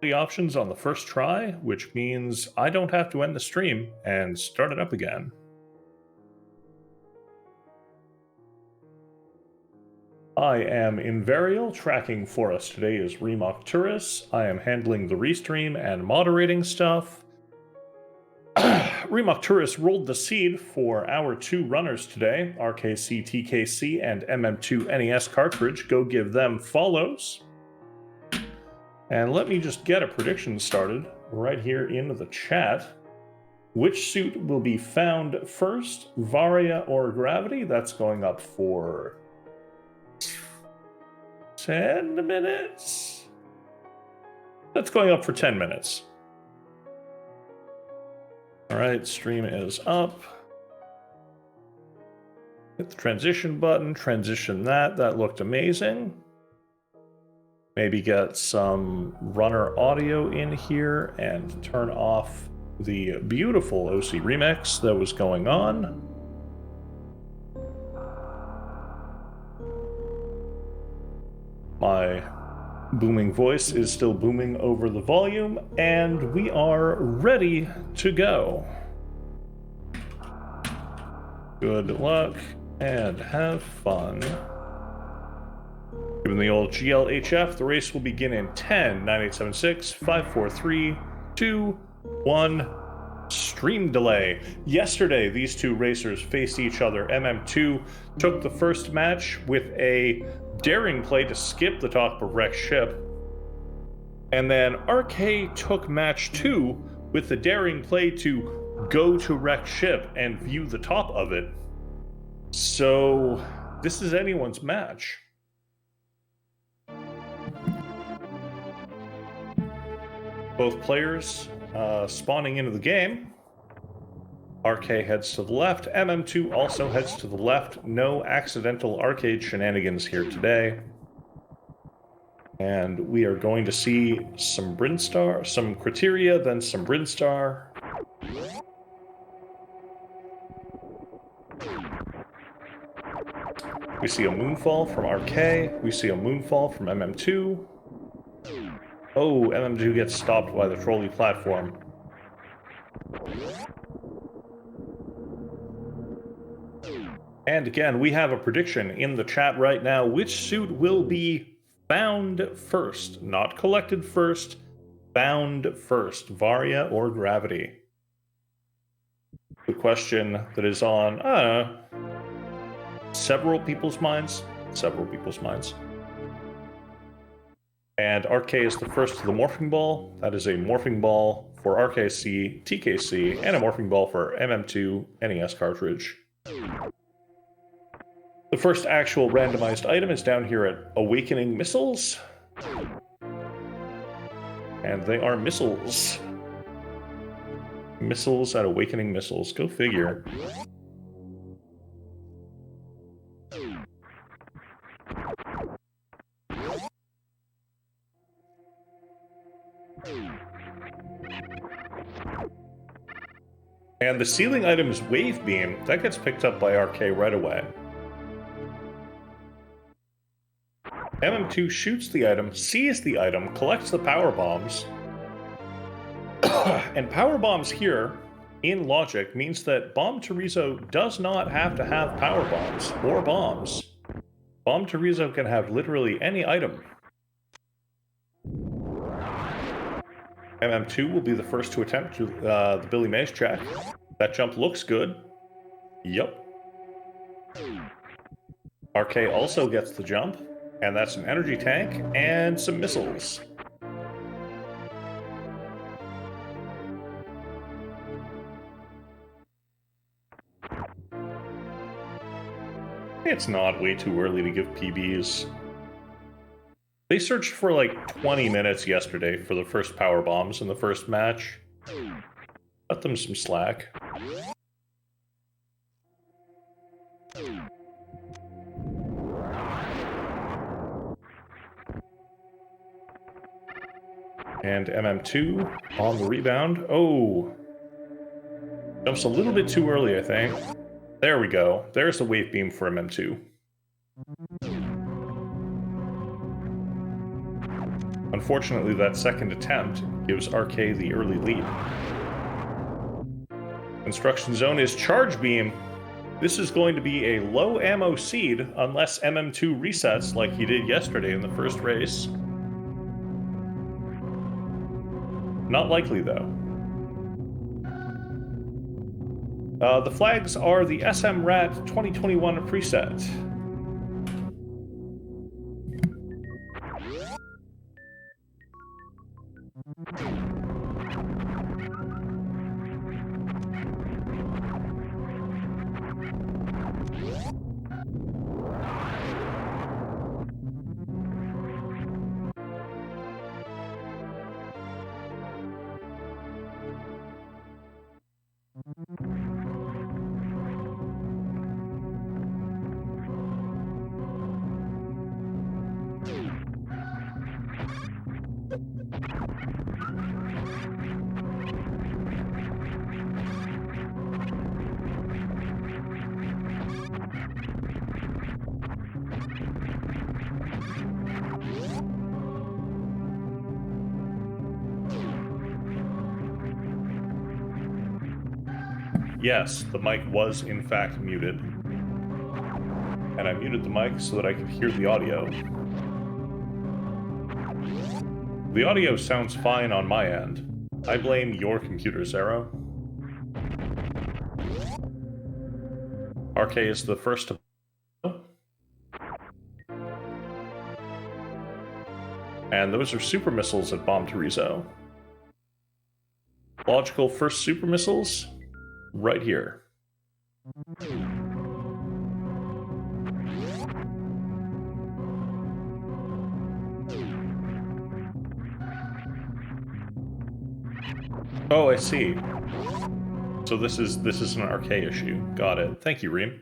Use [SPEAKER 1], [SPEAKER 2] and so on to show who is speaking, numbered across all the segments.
[SPEAKER 1] the options on the first try, which means I don't have to end the stream and start it up again. I am Invarial. Tracking for us today is rkctkc. I am handling the restream and moderating stuff. rkctkc rolled the seed for our two runners today, rkctkc and mm2nescartridge. Go give them follows. And let me just get a prediction started right here in the chat. Which suit will be found first, Varia or Gravity? That's going up for 10 minutes. That's going up for 10 minutes. All right, stream is up. Hit the transition button, transition that. That looked amazing. Maybe get some runner audio in here and turn off the beautiful OC remix that was going on. My booming voice is still booming over the volume, and we are ready to go. Good luck and have fun. Given the old GLHF, the race will begin in 10, 9, 8, 7, 6, 5, 4, 3, 2, 1. Stream delay. Yesterday, these two racers faced each other. MM2 took the first match with a daring play to skip the top of wrecked ship. And then RK took match 2 with the daring play to go to wrecked ship and view the top of it. So this is anyone's match. Both players spawning into the game. RK heads to the left. MM2 also heads to the left. No accidental arcade shenanigans here today. And we are going to see some Brinstar, some Criteria, then some Brinstar. We see a Moonfall from RK. We see a Moonfall from MM2. Oh, MM2 gets stopped by the trolley platform. And again, we have a prediction in the chat right now. Which suit will be found first? Not collected first, found first. Varia or Gravity? The question that is on several people's minds. Several people's minds. And RK is the first to the Morphing Ball. That is a Morphing Ball for rkctkc and a Morphing Ball for MM2 NES cartridge. The first actual randomized item is down here at Awakening Missiles. And they are missiles. Missiles at Awakening Missiles. Go figure. And the ceiling item is Wave Beam. That gets picked up by RK right away. MM2 shoots the item, sees the item, collects the power bombs. And power bombs here, in logic, means that Bomb Terizo does not have to have power bombs or bombs. Bomb Terizo can have literally any item. MM2 will be the first to attempt to, the Billy Mays check. That jump looks good. Yep. RK also gets the jump, and that's an energy tank and some missiles. It's not way too early to give PBs. They searched for like 20 minutes yesterday for the first power bombs in the first match. Cut them some slack. And MM2 on the rebound. Oh. Jumps a little bit too early, I think. There we go. There's the wave beam for MM2. Unfortunately, that second attempt gives RK the early lead. Construction zone is charge beam. This is going to be a low ammo seed unless MM2 resets like he did yesterday in the first race. Not likely, though. The flags are the SMRAT 2021 preset. Yes, the mic was in fact muted. And I muted the mic so that I could hear the audio. The audio sounds fine on my end. I blame your computer, Zero. RK is the first to... And those are super missiles at Bomb Torizo. Logical first super missiles, right here. Oh, I see. So this is an RK issue. Got it. Thank you, Reem.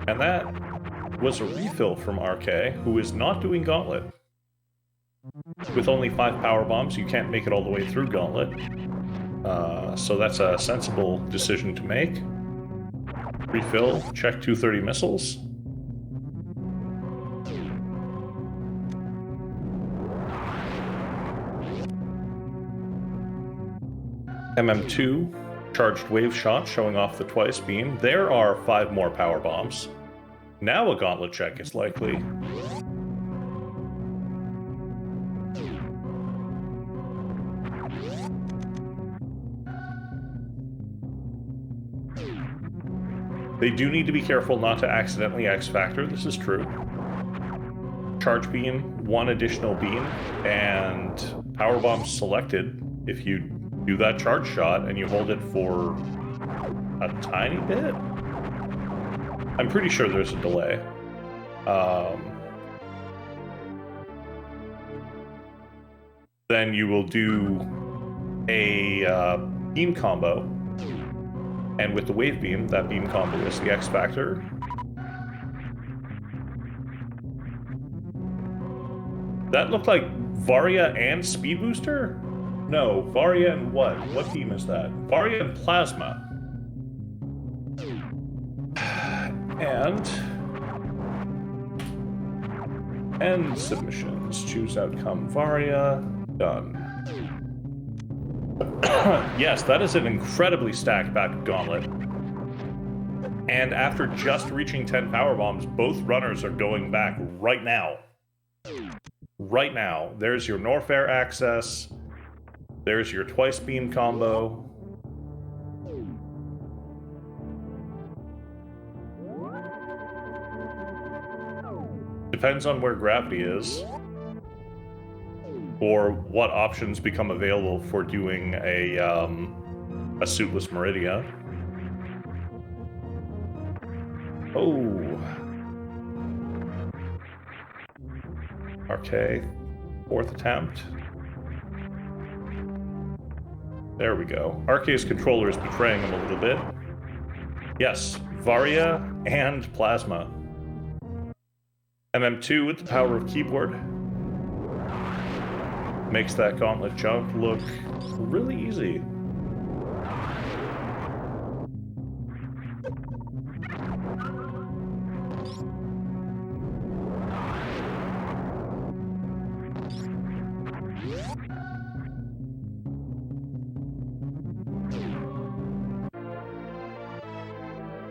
[SPEAKER 1] And that was a refill from RK, who is not doing Gauntlet. With only 5 power bombs, you can't make it all the way through Gauntlet. So that's a sensible decision to make. Refill, check 230 missiles. MM2, charged wave shot showing off the twice beam. There are 5 more power bombs. Now a Gauntlet check is likely. They do need to be careful not to accidentally X-Factor, this is true. Charge beam, 1 additional beam, and power bomb selected. If you do that charge shot and you hold it for a tiny bit, I'm pretty sure there's a delay. Then you will do a beam combo. And with the wave beam, that beam combo is the X factor. That looked like Varia and Speed Booster? No, Varia and what? What beam is that? Varia and Plasma. And end submissions. Choose outcome Varia. Done. Yes, that is an incredibly stacked back Gauntlet. And after just reaching 10 power bombs, both runners are going back right now. Right now. There's your Norfair access. There's your twice beam combo. Depends on where gravity is. Or what options become available for doing a suitless Meridia. Oh. RK, 4th attempt. There we go. RK's controller is betraying him a little bit. Yes, Varia and Plasma. MM2 with the power of keyboard makes that gauntlet jump look really easy.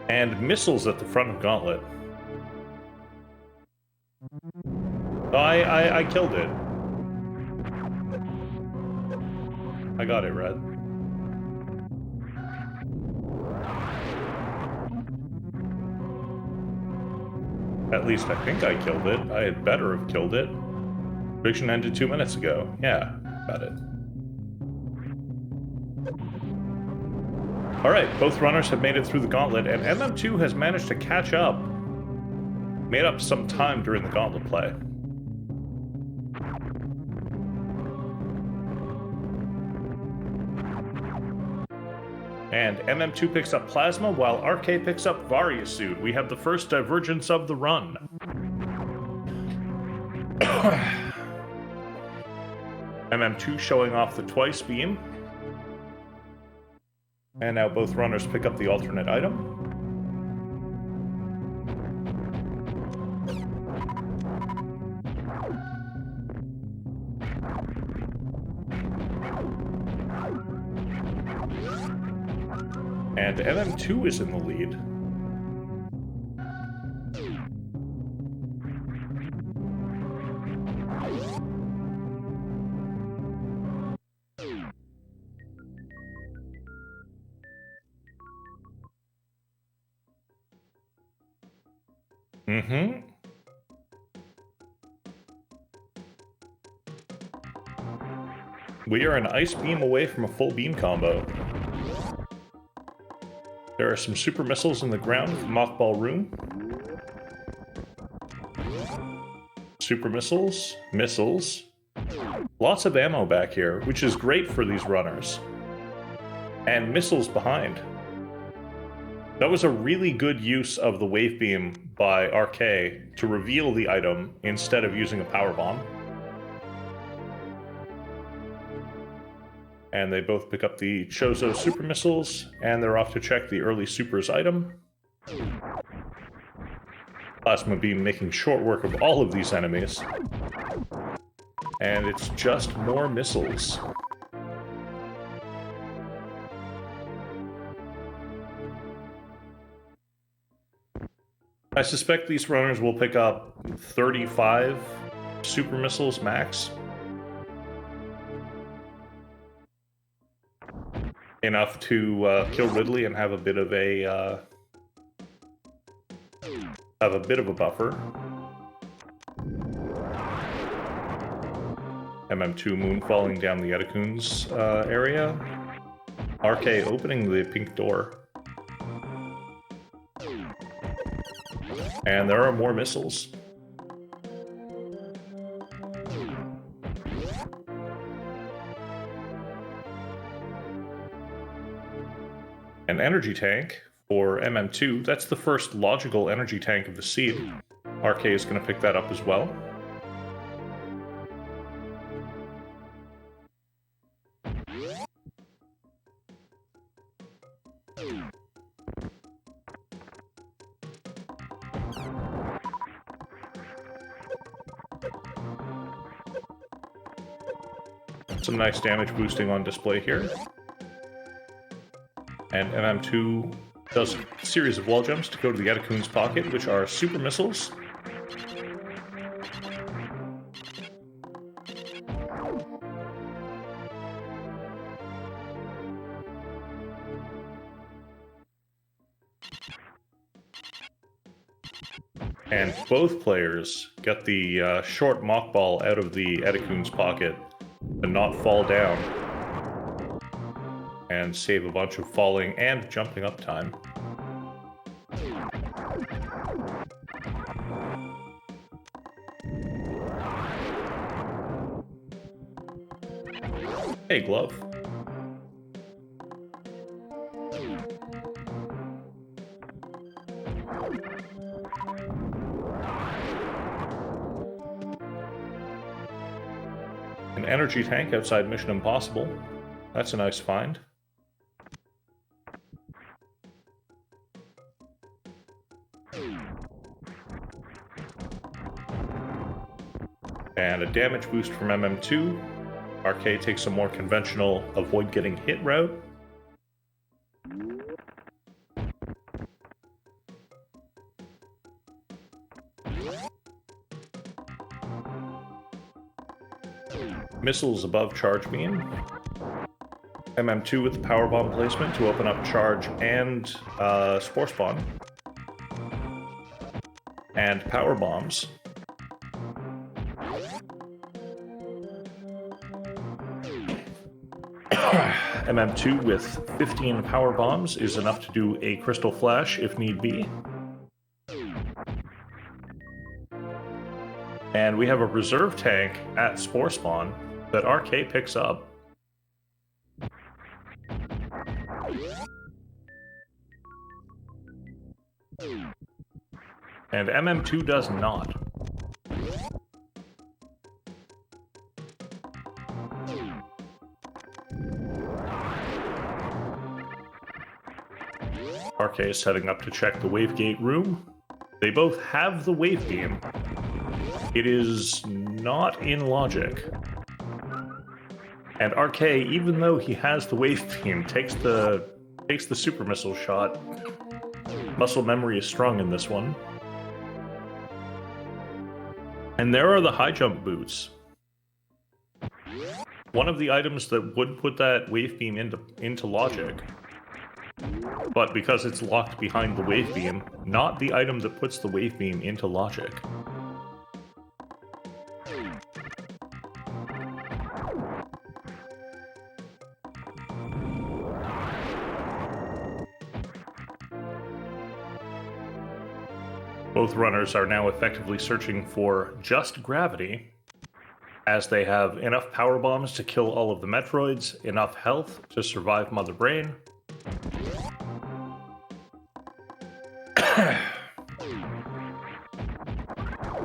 [SPEAKER 1] And missiles at the front of Gauntlet. Oh, I killed it. I got it, Red. At least I think I killed it. I had better have killed it. Prediction ended 2 minutes ago. Yeah, got it. Alright, both runners have made it through the gauntlet, and MM2 has managed to catch up. Made up some time during the gauntlet play. And MM2 picks up Plasma, while RK picks up Various Suit. We have the first divergence of the run. MM2 showing off the twice beam. And now both runners pick up the alternate item. And MM2 is in the lead. We are an ice beam away from a full beam combo. There are some super missiles in the ground with the mockball room. Super missiles, missiles. Lots of ammo back here, which is great for these runners. And missiles behind. That was a really good use of the wave beam by RK to reveal the item instead of using a power bomb. And they both pick up the Chozo super missiles, and they're off to check the early supers item. Plasma beam making short work of all of these enemies. And it's just more missiles. I suspect these runners will pick up 35 super missiles max. Enough to kill Ridley and have a bit of a buffer. MM2 moon falling down the Edekun's area. RK opening the pink door. And there are more missiles. An energy tank for MM2. That's the first logical energy tank of the seed. RK is going to pick that up as well. Some nice damage boosting on display here. And MM2 does a series of wall jumps to go to the Edekun's pocket, which are super missiles. And both players get the short mock ball out of the Edekun's pocket to not fall down. And save a bunch of falling and jumping up time. Hey, Glove. An energy tank outside Mission Impossible. That's a nice find. And a damage boost from MM2. RK takes a more conventional avoid getting hit route. Missiles above charge beam. MM2 with the power bomb placement to open up charge and spore spawn. And power bombs. MM2 with 15 power bombs is enough to do a crystal flash if need be. And we have a reserve tank at spore spawn that RK picks up. And MM2 does not. RK is setting up to check the wave gate room. They both have the wave beam. It is not in logic. And RK, even though he has the wave beam, takes the super missile shot. Muscle memory is strong in this one. And there are the high jump boots. One of the items that would put that wave beam into logic. But because it's locked behind the wave beam, not the item that puts the wave beam into logic. Both runners are now effectively searching for just gravity, as they have enough power bombs to kill all of the Metroids, enough health to survive Mother Brain.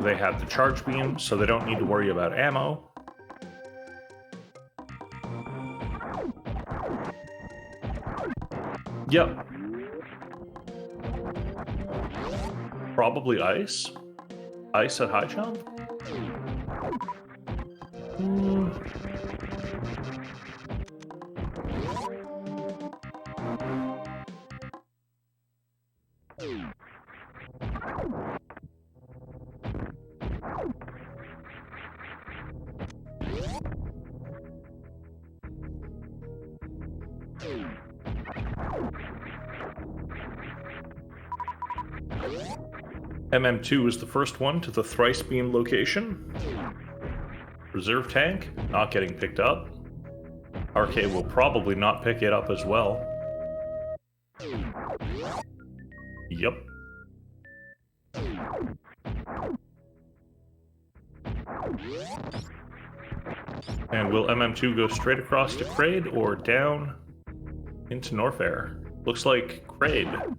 [SPEAKER 1] They have the charge beam, so they don't need to worry about ammo. Yep. Probably ice? Ice at high jump? MM2 is the first one to the thrice beam location. Reserve tank, not getting picked up. RK will probably not pick it up as well. Yep. And will MM2 go straight across to Kraid or down into Norfair? Looks like Kraid.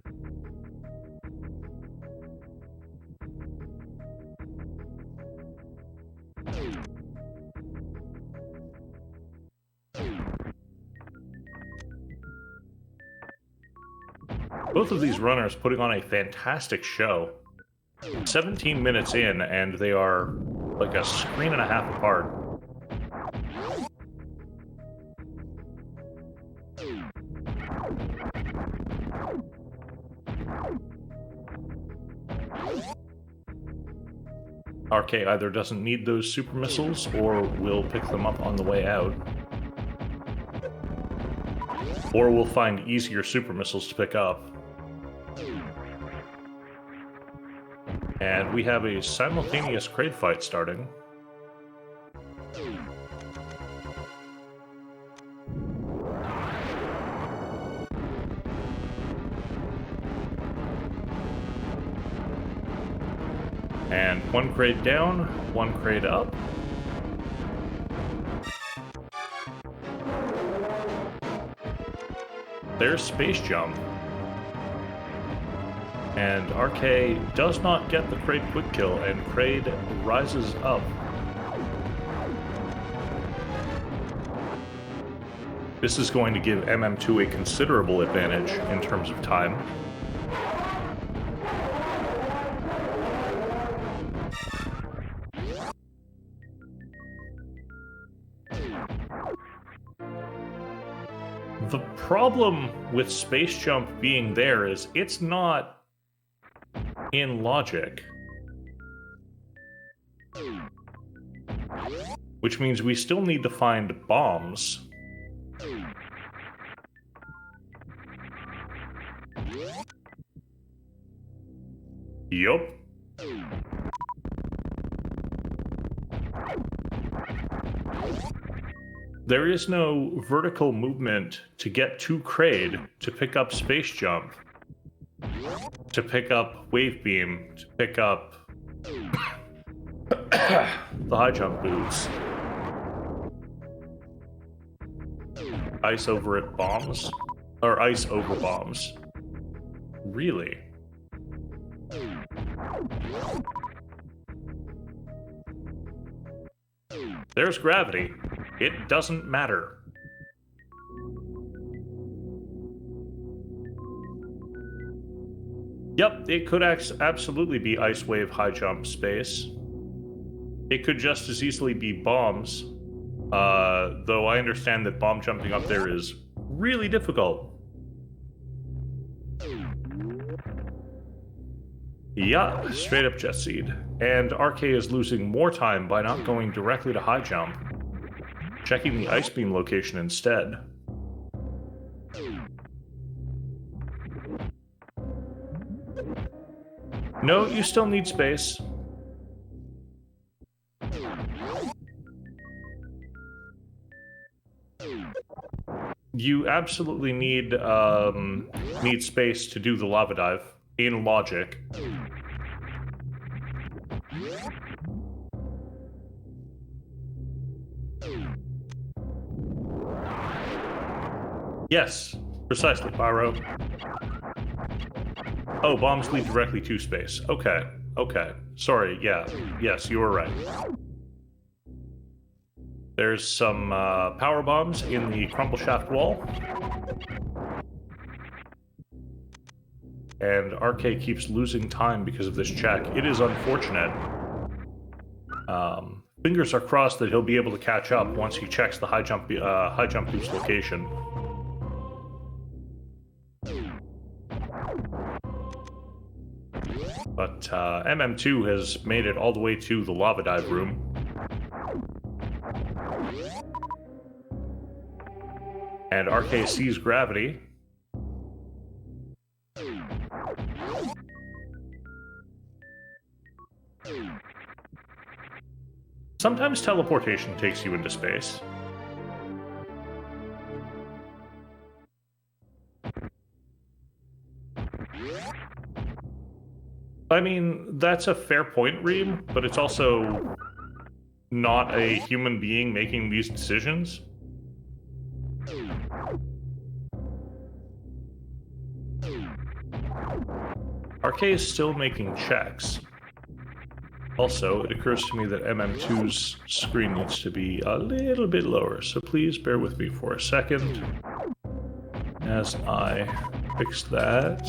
[SPEAKER 1] Both of these runners putting on a fantastic show. 17 minutes in, and they are like a screen and a half apart. RK either doesn't need those super missiles or will pick them up on the way out. Or we'll find easier super missiles to pick up. And we have a simultaneous Kraid fight starting. And one Kraid down, one Kraid up. There's Space Jump. And RK does not get the Kraid quick kill, and Kraid rises up. This is going to give MM2 a considerable advantage in terms of time. The problem with Space Jump being there is it's not in logic. Which means we still need to find bombs. Yup. There is no vertical movement to get to Kraid to pick up Space Jump, to pick up Wave Beam, to pick up the high jump boots. Ice over it bombs? Or ice over bombs. Really? There's gravity. It doesn't matter. Yep, it could absolutely be ice wave high jump space. It could just as easily be bombs. Though I understand that bomb jumping up there is really difficult. Yeah, straight up jet seed. And RK is losing more time by not going directly to high jump, checking the ice beam location instead. No, you still need space. You absolutely need space to do the lava dive in logic. Yes, precisely, Pyro. Oh, bombs lead directly to space. Okay, okay. Sorry, yeah. Yes, you were right. There's some power bombs in the crumble shaft wall. And RK keeps losing time because of this check. It is unfortunate. Fingers are crossed that he'll be able to catch up once he checks the high jump boost location. But MM2 has made it all the way to the lava dive room. And RK sees gravity. Sometimes teleportation takes you into space. I mean, that's a fair point, Reem, but it's also not a human being making these decisions. RK is still making checks. Also, it occurs to me that MM2's screen needs to be a little bit lower, so please bear with me for a second as I fix that.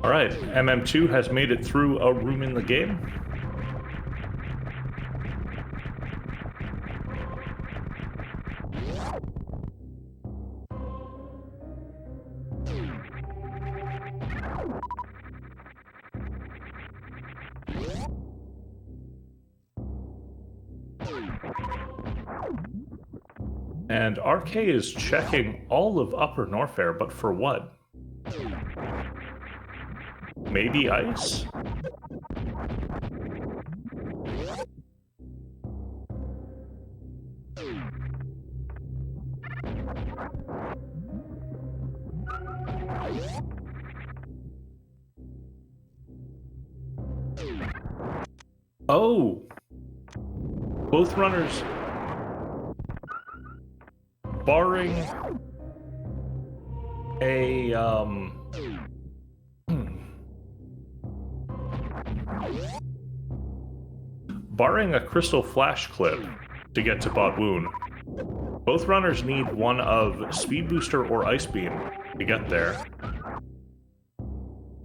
[SPEAKER 1] Alright, MM2 has made it through a room in the game. And RK is checking all of Upper Norfair, but for what? Maybe ice? Oh! Both runners, barring a, barring a crystal flash clip to get to Bot Woon, both runners need one of Speed Booster or Ice Beam to get there.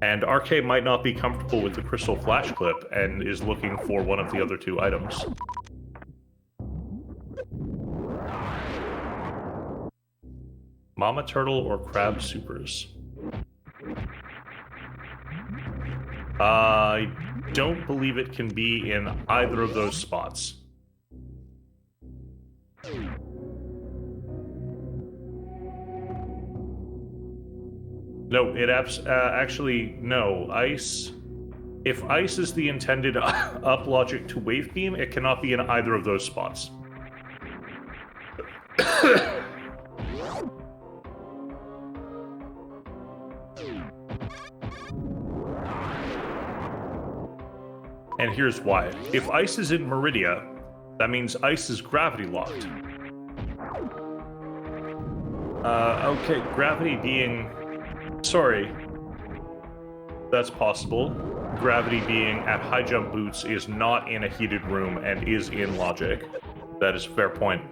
[SPEAKER 1] And RK might not be comfortable with the crystal flash clip and is looking for one of the other two items. Mama Turtle or Crab Supers? I don't believe it can be in either of those spots. No, it actually, no. Ice... If Ice is the intended up logic to Wave Beam, it cannot be in either of those spots. And here's why. If Ice is in Meridia, that means Ice is gravity locked. Okay, gravity being... Sorry. That's possible. Gravity being at high jump boots is not in a heated room and is in logic. That is a fair point.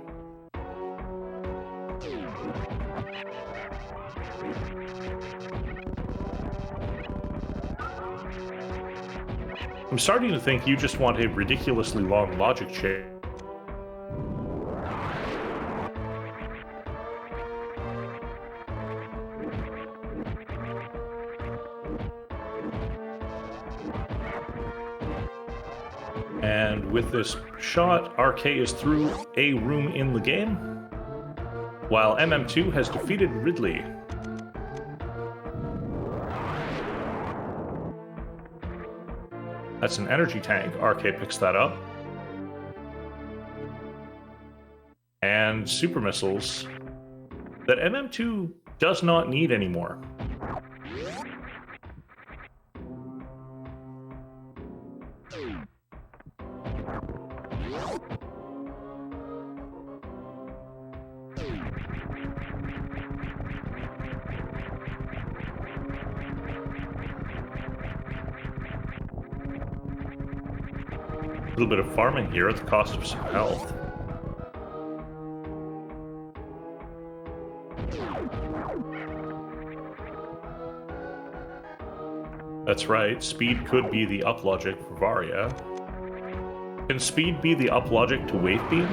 [SPEAKER 1] I'm starting to think you just want a ridiculously long logic chain. And with this shot, RK is through a room in the game, while MM2 has defeated Ridley. That's an energy tank. RK picks that up. And super missiles that MM2 does not need anymore. A little bit of farming here at the cost of some health. That's right, speed could be the up logic for Varia. Can speed be the up logic to Wave Beam?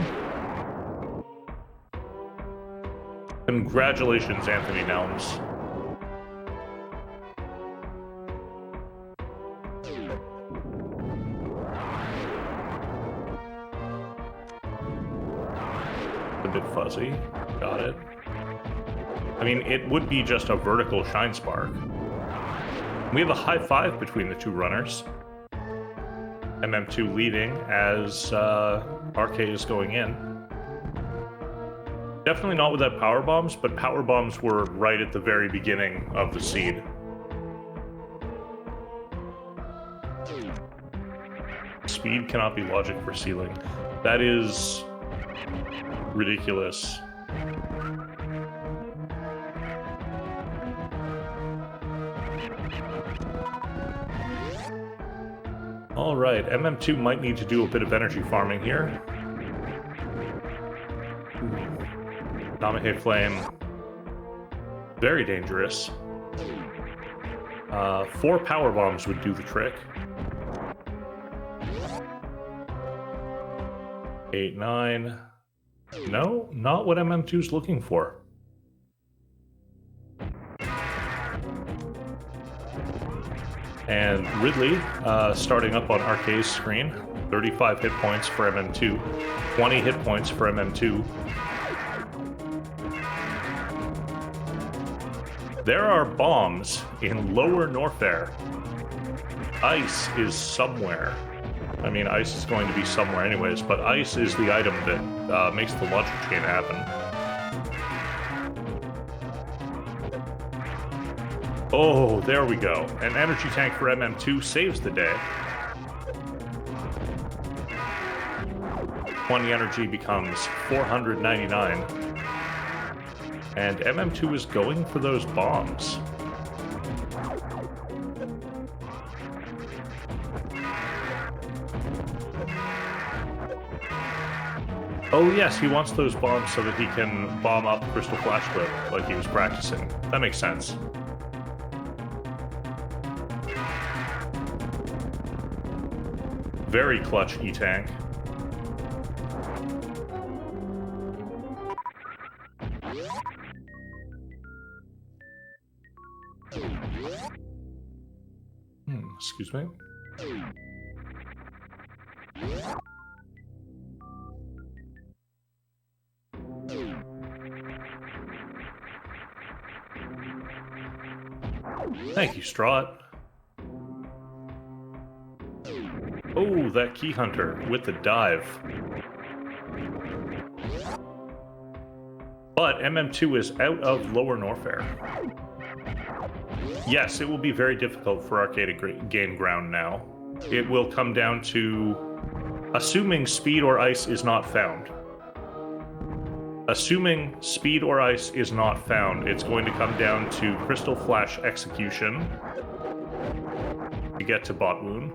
[SPEAKER 1] Congratulations, Anthony Nelms. Bit fuzzy. Got it. I mean, it would be just a vertical Shine Spark. We have a high five between the two runners. MM2 leading as RK is going in. Definitely not without power bombs, but power bombs were right at the very beginning of the seed. Speed cannot be logic for sealing. That is ridiculous. All right, MM2 might need to do a bit of energy farming here. Namahe Flame, very dangerous. 4 power bombs would do the trick. 8, 9. No, not what MM2's looking for. And Ridley, starting up on RK's screen, 35 hit points for MM2, 20 hit points for MM2. There are bombs in Lower Norfair. Ice is somewhere. I mean, ice is going to be somewhere anyways, but ice is the item that makes the logic chain happen. Oh, there we go. An energy tank for MM2 saves the day. 20 energy becomes 499. And MM2 is going for those bombs. Oh yes, he wants those bombs so that he can bomb up Crystal Flash Whip like he was practicing. That makes sense. Very clutch E-Tank. Excuse me. Thank you, Strahd. Oh, that Key Hunter with the dive. But MM2 is out of Lower Norfair. Yes, it will be very difficult for Arcade to gain ground now. It will come down to assuming speed or ice is not found. Assuming speed or ice is not found, it's going to come down to Crystal Flash execution to get to Bot Wound.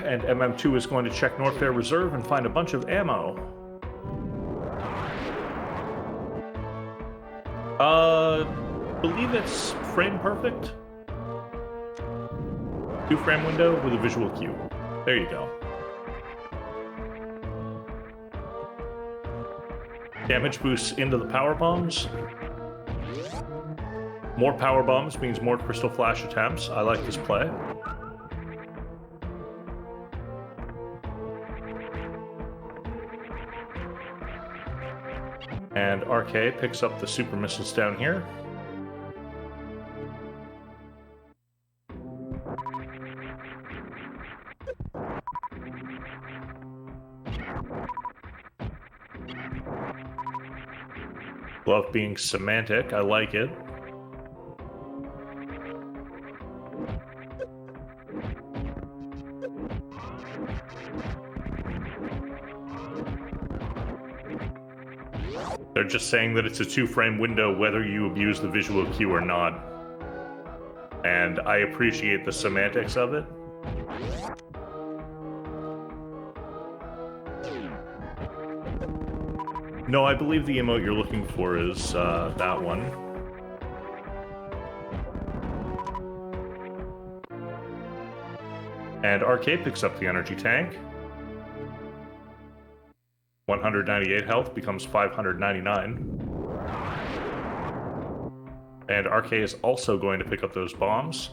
[SPEAKER 1] And MM2 is going to check Norfair Reserve and find a bunch of ammo. Believe it's frame perfect. 2-frame window with a visual cue. There you go. Damage boosts into the power bombs. More power bombs means more Crystal Flash attempts. I like this play. And RK picks up the super missiles down here. Love being semantic, I like it. They're just saying that it's a 2-frame window whether you abuse the visual cue or not. And I appreciate the semantics of it. No, I believe the emote you're looking for is that one. And RK picks up the energy tank. 198 health becomes 599. And RK is also going to pick up those bombs.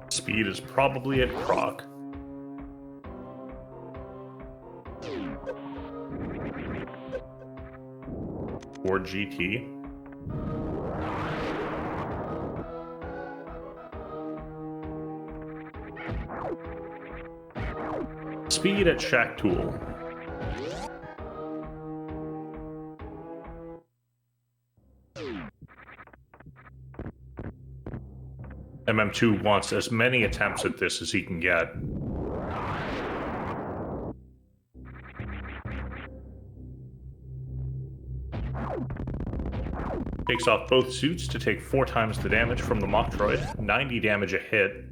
[SPEAKER 1] Speed is probably at Croc. Or GT. Speed at Shack Tool. MM2 wants as many attempts at this as he can get. Takes off both suits to take 4 times the damage from the Moctroid, 90 damage a hit.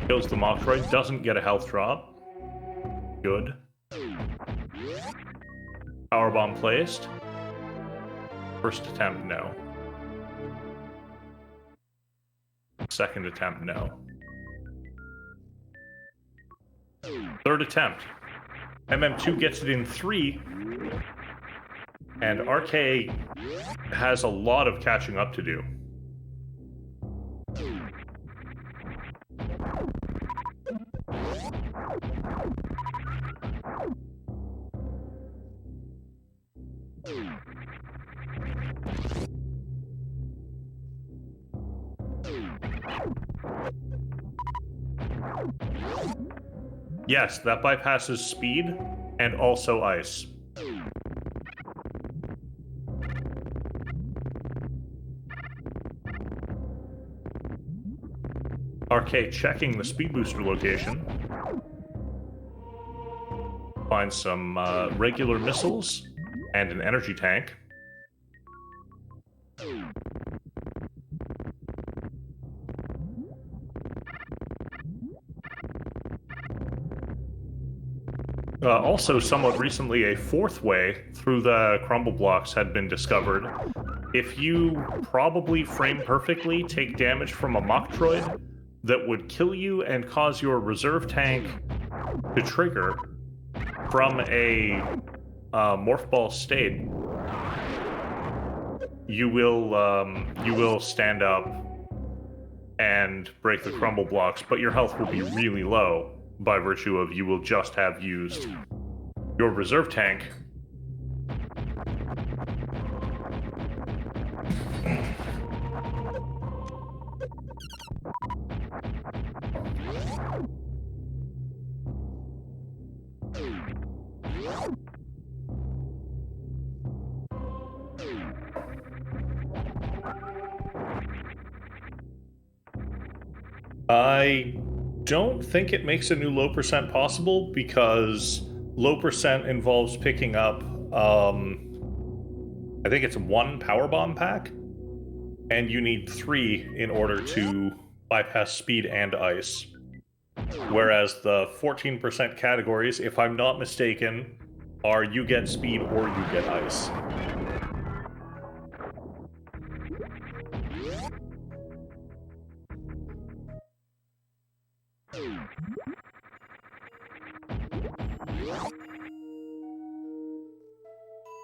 [SPEAKER 1] Kills the Moctroid, doesn't get a health drop. Good. Powerbomb placed. First attempt, no. Second attempt, no. Third attempt. MM2 gets it in 3, and RK has a lot of catching up to do. Yes, that bypasses speed and also ice. RK checking the speed booster location. Find some regular missiles and an energy tank. Also, somewhat recently, a fourth way through the crumble blocks had been discovered. If you probably frame perfectly take damage from a mock droid that would kill you and cause your reserve tank to trigger from a morph ball state, you will stand up and break the crumble blocks, but your health will be really low by virtue of you will just have used your reserve tank. I don't think it makes a new low percent possible because low percent involves picking up, I think it's 1 power bomb pack, and you need 3 in order to bypass speed and ice. Whereas the 14% categories, if I'm not mistaken, are you get speed or you get ice.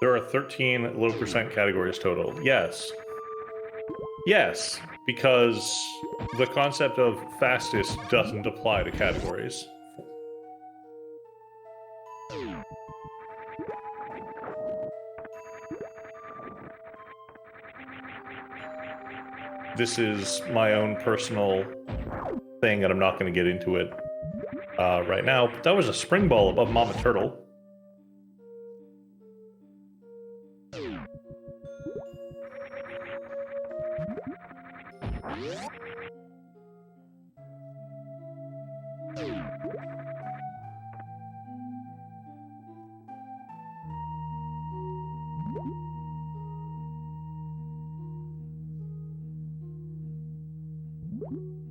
[SPEAKER 1] There are 13 low percent categories total. Yes. Yes, because the concept of fastest doesn't apply to categories. This is my own personal thing, and I'm not going to get into it right now. But that was a spring ball above Mama Turtle.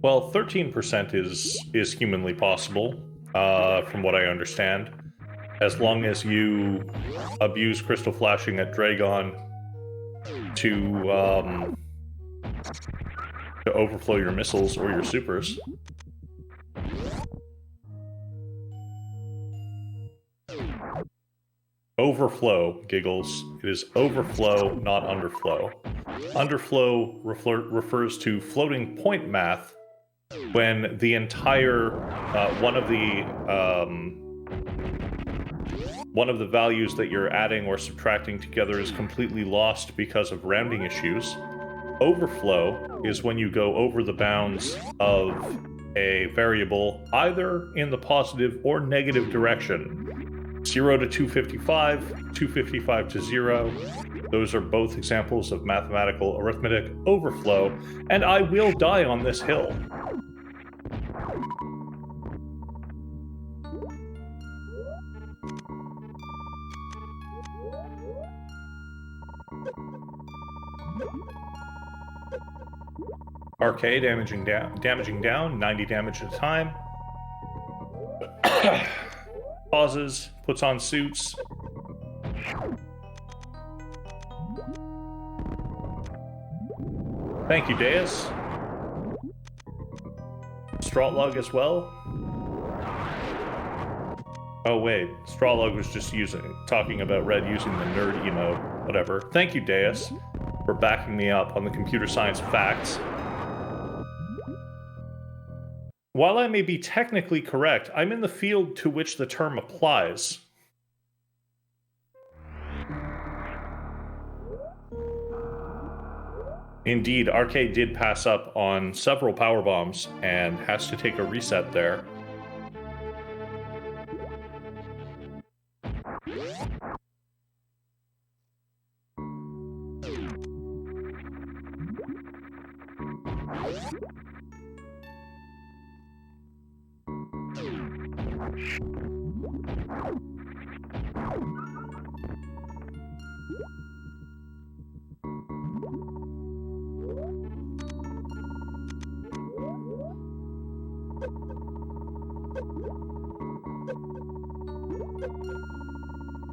[SPEAKER 1] Well, 13% is humanly possible, from what I understand, as long as you abuse crystal flashing at Dragon to overflow your missiles or your supers. Overflow, Giggles. It is overflow, not underflow. Underflow refers to floating point math, when the entire one of the values that you're adding or subtracting together is completely lost because of rounding issues. Overflow is when you go over the bounds of a variable either in the positive or negative direction. 0 to 255, 255 to 0. Those are both examples of mathematical arithmetic overflow, and I will die on this hill. RK damaging down, 90 damage at a time. Pauses, puts on suits. Thank you, Deus. Strautlug as well. Oh wait, Strawlog was just talking about Red using the nerd emote, whatever. Thank you, Deus, for backing me up on the computer science facts. While I may be technically correct, I'm in the field to which the term applies. Indeed, Arcade did pass up on several power bombs and has to take a reset there.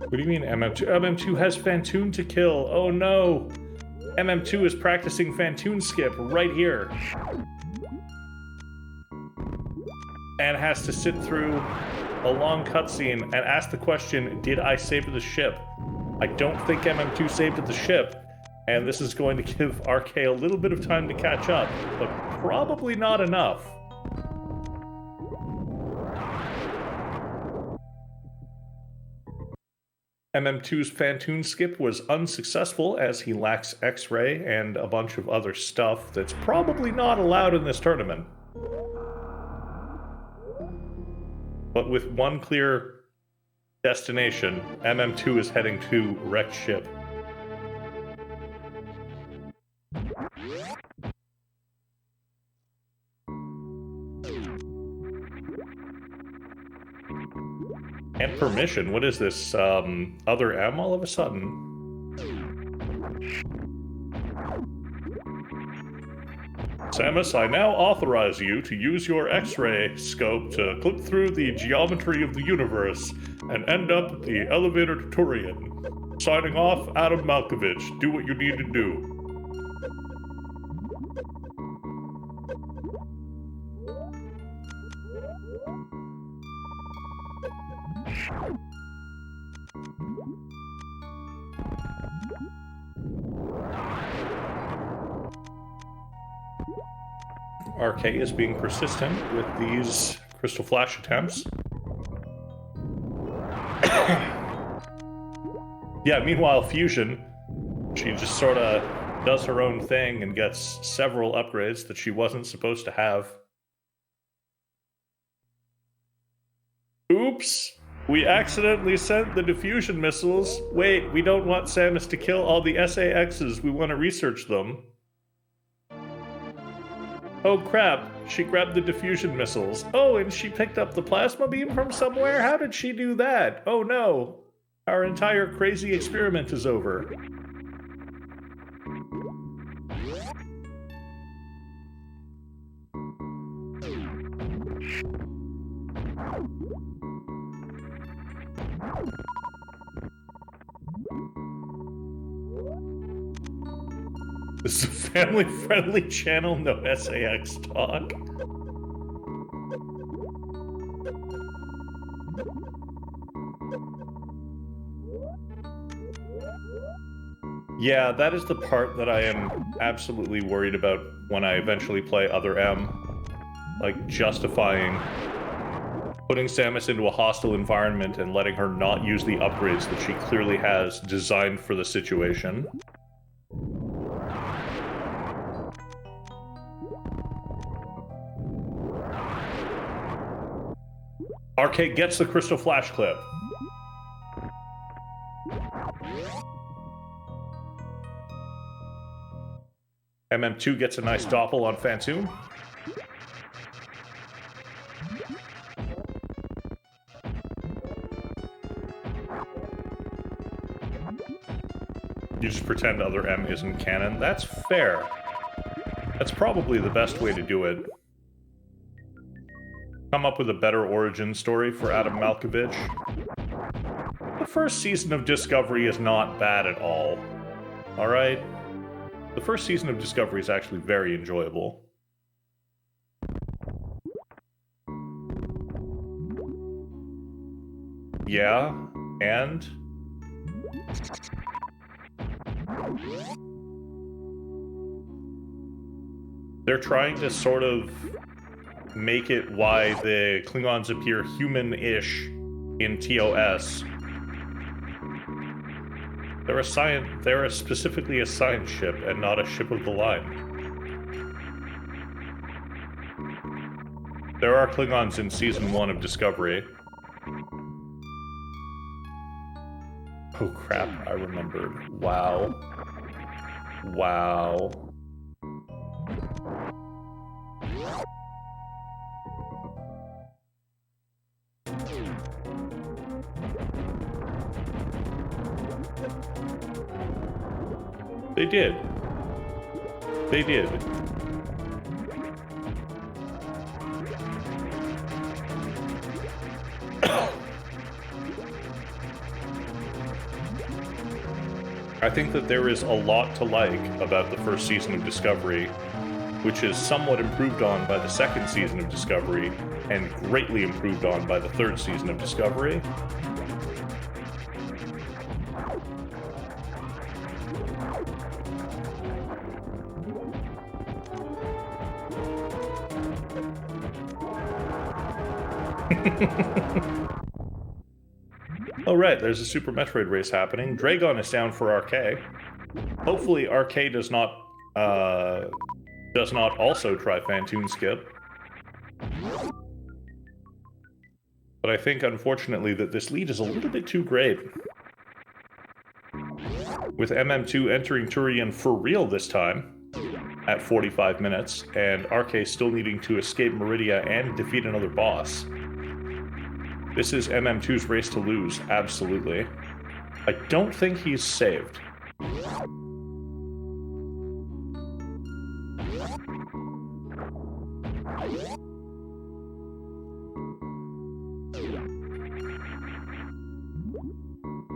[SPEAKER 1] What do you mean MM2? MM2 has Fantoon to kill. Oh no! MM2 is practicing Fantoon skip right here. And has to sit through a long cutscene and ask the question, did I save the ship? I don't think MM2 saved the ship, and this is going to give RK a little bit of time to catch up, but probably not enough. MM2's Fantoon skip was unsuccessful as he lacks X-ray and a bunch of other stuff that's probably not allowed in this tournament. But with one clear destination, MM2 is heading to wrecked ship. And permission, what is this, other M all of a sudden? Samus, I now authorize you to use your X-ray scope to clip through the geometry of the universe and end up at the elevator to Turian. Signing off, Adam Malkovich. Do what you need to do. RK is being persistent with these Crystal Flash attempts. Yeah, meanwhile, Fusion, she just sort of does her own thing and gets several upgrades that she wasn't supposed to have. Oops! We accidentally sent the diffusion missiles. Wait, we don't want Samus to kill all the SAXs. We want to research them. Oh crap, she grabbed the diffusion missiles. Oh, and she picked up the plasma beam from somewhere? How did she do that? Oh no, our entire crazy experiment is over. This is a family-friendly channel, no SAX talk. Yeah, that is the part that I am absolutely worried about when I eventually play Other M. Like, justifying putting Samus into a hostile environment and letting her not use the upgrades that she clearly has designed for the situation. Arcade gets the Crystal Flash clip. MM2 gets a nice doppel on Fantoon. You just pretend Other M isn't canon. That's fair. That's probably the best way to do it. Come up with a better origin story for Adam Malkovich. The first season of Discovery is not bad at all. Alright? The first season of Discovery is actually very enjoyable. Yeah, and... they're trying to sort of make it why the Klingons appear human-ish in TOS. They're specifically a science ship and not a ship of the line. There are Klingons in Season 1 of Discovery. Oh crap, I remembered. Wow. Wow. They did. They did. I think that there is a lot to like about the first season of Discovery, which is somewhat improved on by the second season of Discovery, and greatly improved on by the third season of Discovery. Oh right, there's a Super Metroid race happening. Dragon is down for RK. Hopefully RK does not also try Phantoon Skip. But I think, unfortunately, that this lead is a little bit too great. With MM2 entering Turian for real this time, at 45 minutes, and RK still needing to escape Meridia and defeat another boss. This is MM2's race to lose, absolutely. I don't think he's saved.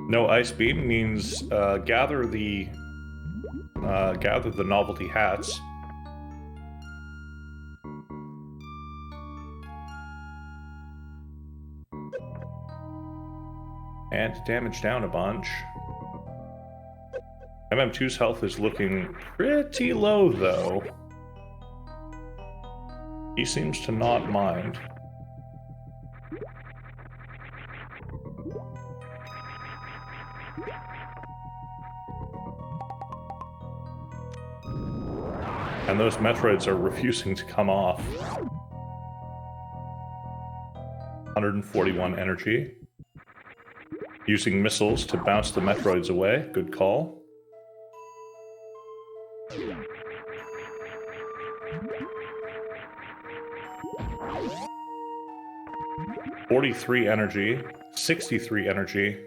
[SPEAKER 1] No Ice Beam means gather the novelty hats. And damage down a bunch. MM2's health is looking pretty low, though. He seems to not mind. And those Metroids are refusing to come off. 141 energy. Using missiles to bounce the Metroids away. Good call. $43 energy. 63 energy.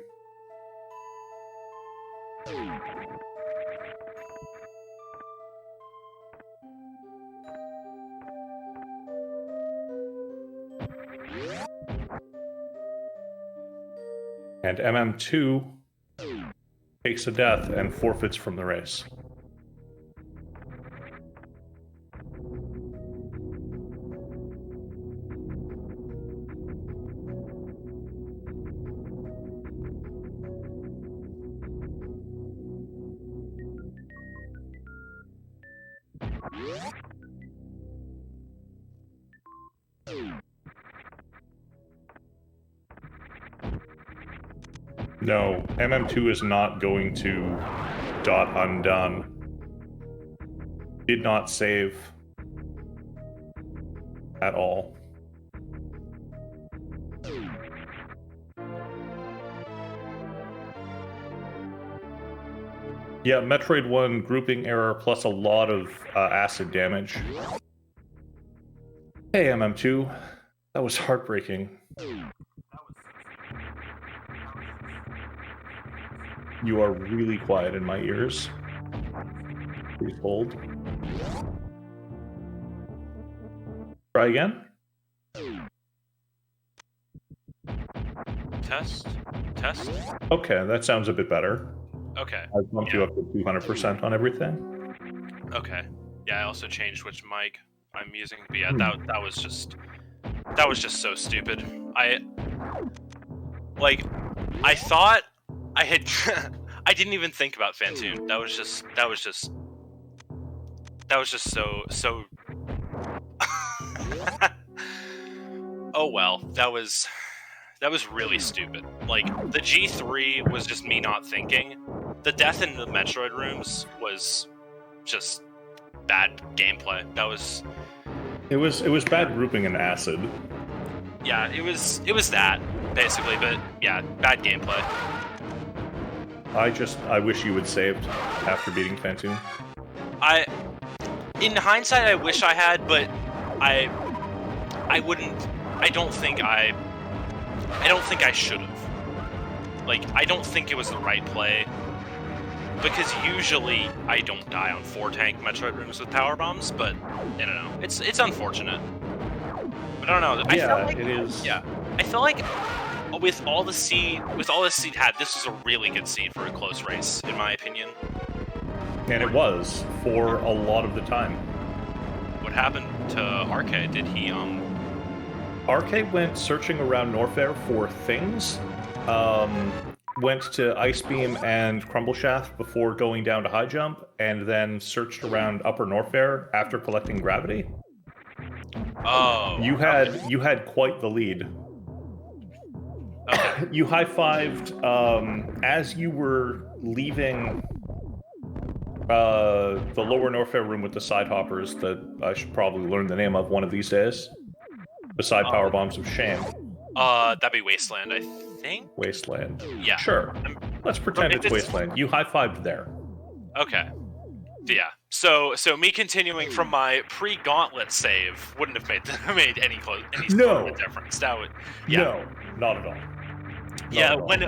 [SPEAKER 1] And MM2 takes a death and forfeits from the race. No, MM2 is not going to dot undone. Did not save at all. Yeah, Metroid 1 grouping error plus a lot of acid damage. Hey, MM2. That was heartbreaking. You are really quiet in my ears. Please hold. Try again.
[SPEAKER 2] Test?
[SPEAKER 1] Okay, that sounds a bit better.
[SPEAKER 2] Okay.
[SPEAKER 1] I bumped you up to 200% on everything.
[SPEAKER 2] Okay. Yeah, I also changed which mic I'm using. But yeah, that was just so stupid. Like, I thought I had. I didn't even think about Fantoon. That was just so. Oh well, that was really stupid. Like, the G3 was just me not thinking. The death in the Metroid rooms was just bad gameplay.
[SPEAKER 1] It was bad grouping and acid.
[SPEAKER 2] Yeah, it was that basically, but yeah, bad gameplay.
[SPEAKER 1] I wish you had saved after beating Fantoon.
[SPEAKER 2] In hindsight, I wish I had, but I wouldn't. I don't think I should have. Like, I don't think it was the right play, because usually I don't die on 4-tank Metroid rooms with power bombs. But I don't know. It's unfortunate. But I don't know.
[SPEAKER 1] It is.
[SPEAKER 2] Yeah, I feel like with all the seed had, this was a really good seed for a close race, in my opinion.
[SPEAKER 1] And it was for a lot of the time.
[SPEAKER 2] What happened to RK? Did he
[SPEAKER 1] RK went searching around Norfair for things. Went to Ice Beam and Crumble Shaft before going down to High Jump, and then searched around Upper Norfair after collecting Gravity.
[SPEAKER 2] Oh.
[SPEAKER 1] You had quite the lead.
[SPEAKER 2] Okay.
[SPEAKER 1] You high-fived as you were leaving the Lower Norfair room with the side hoppers that I should probably learn the name of one of these days. Beside Power Bombs of Shame.
[SPEAKER 2] That'd be Wasteland, I think?
[SPEAKER 1] Wasteland.
[SPEAKER 2] Yeah.
[SPEAKER 1] Sure. Let's pretend it's Wasteland. You high-fived there.
[SPEAKER 2] Okay. Yeah. So me continuing from my pre-gauntlet save wouldn't have made any sort of a difference. That would. Yeah.
[SPEAKER 1] No, not at all.
[SPEAKER 2] Yeah, when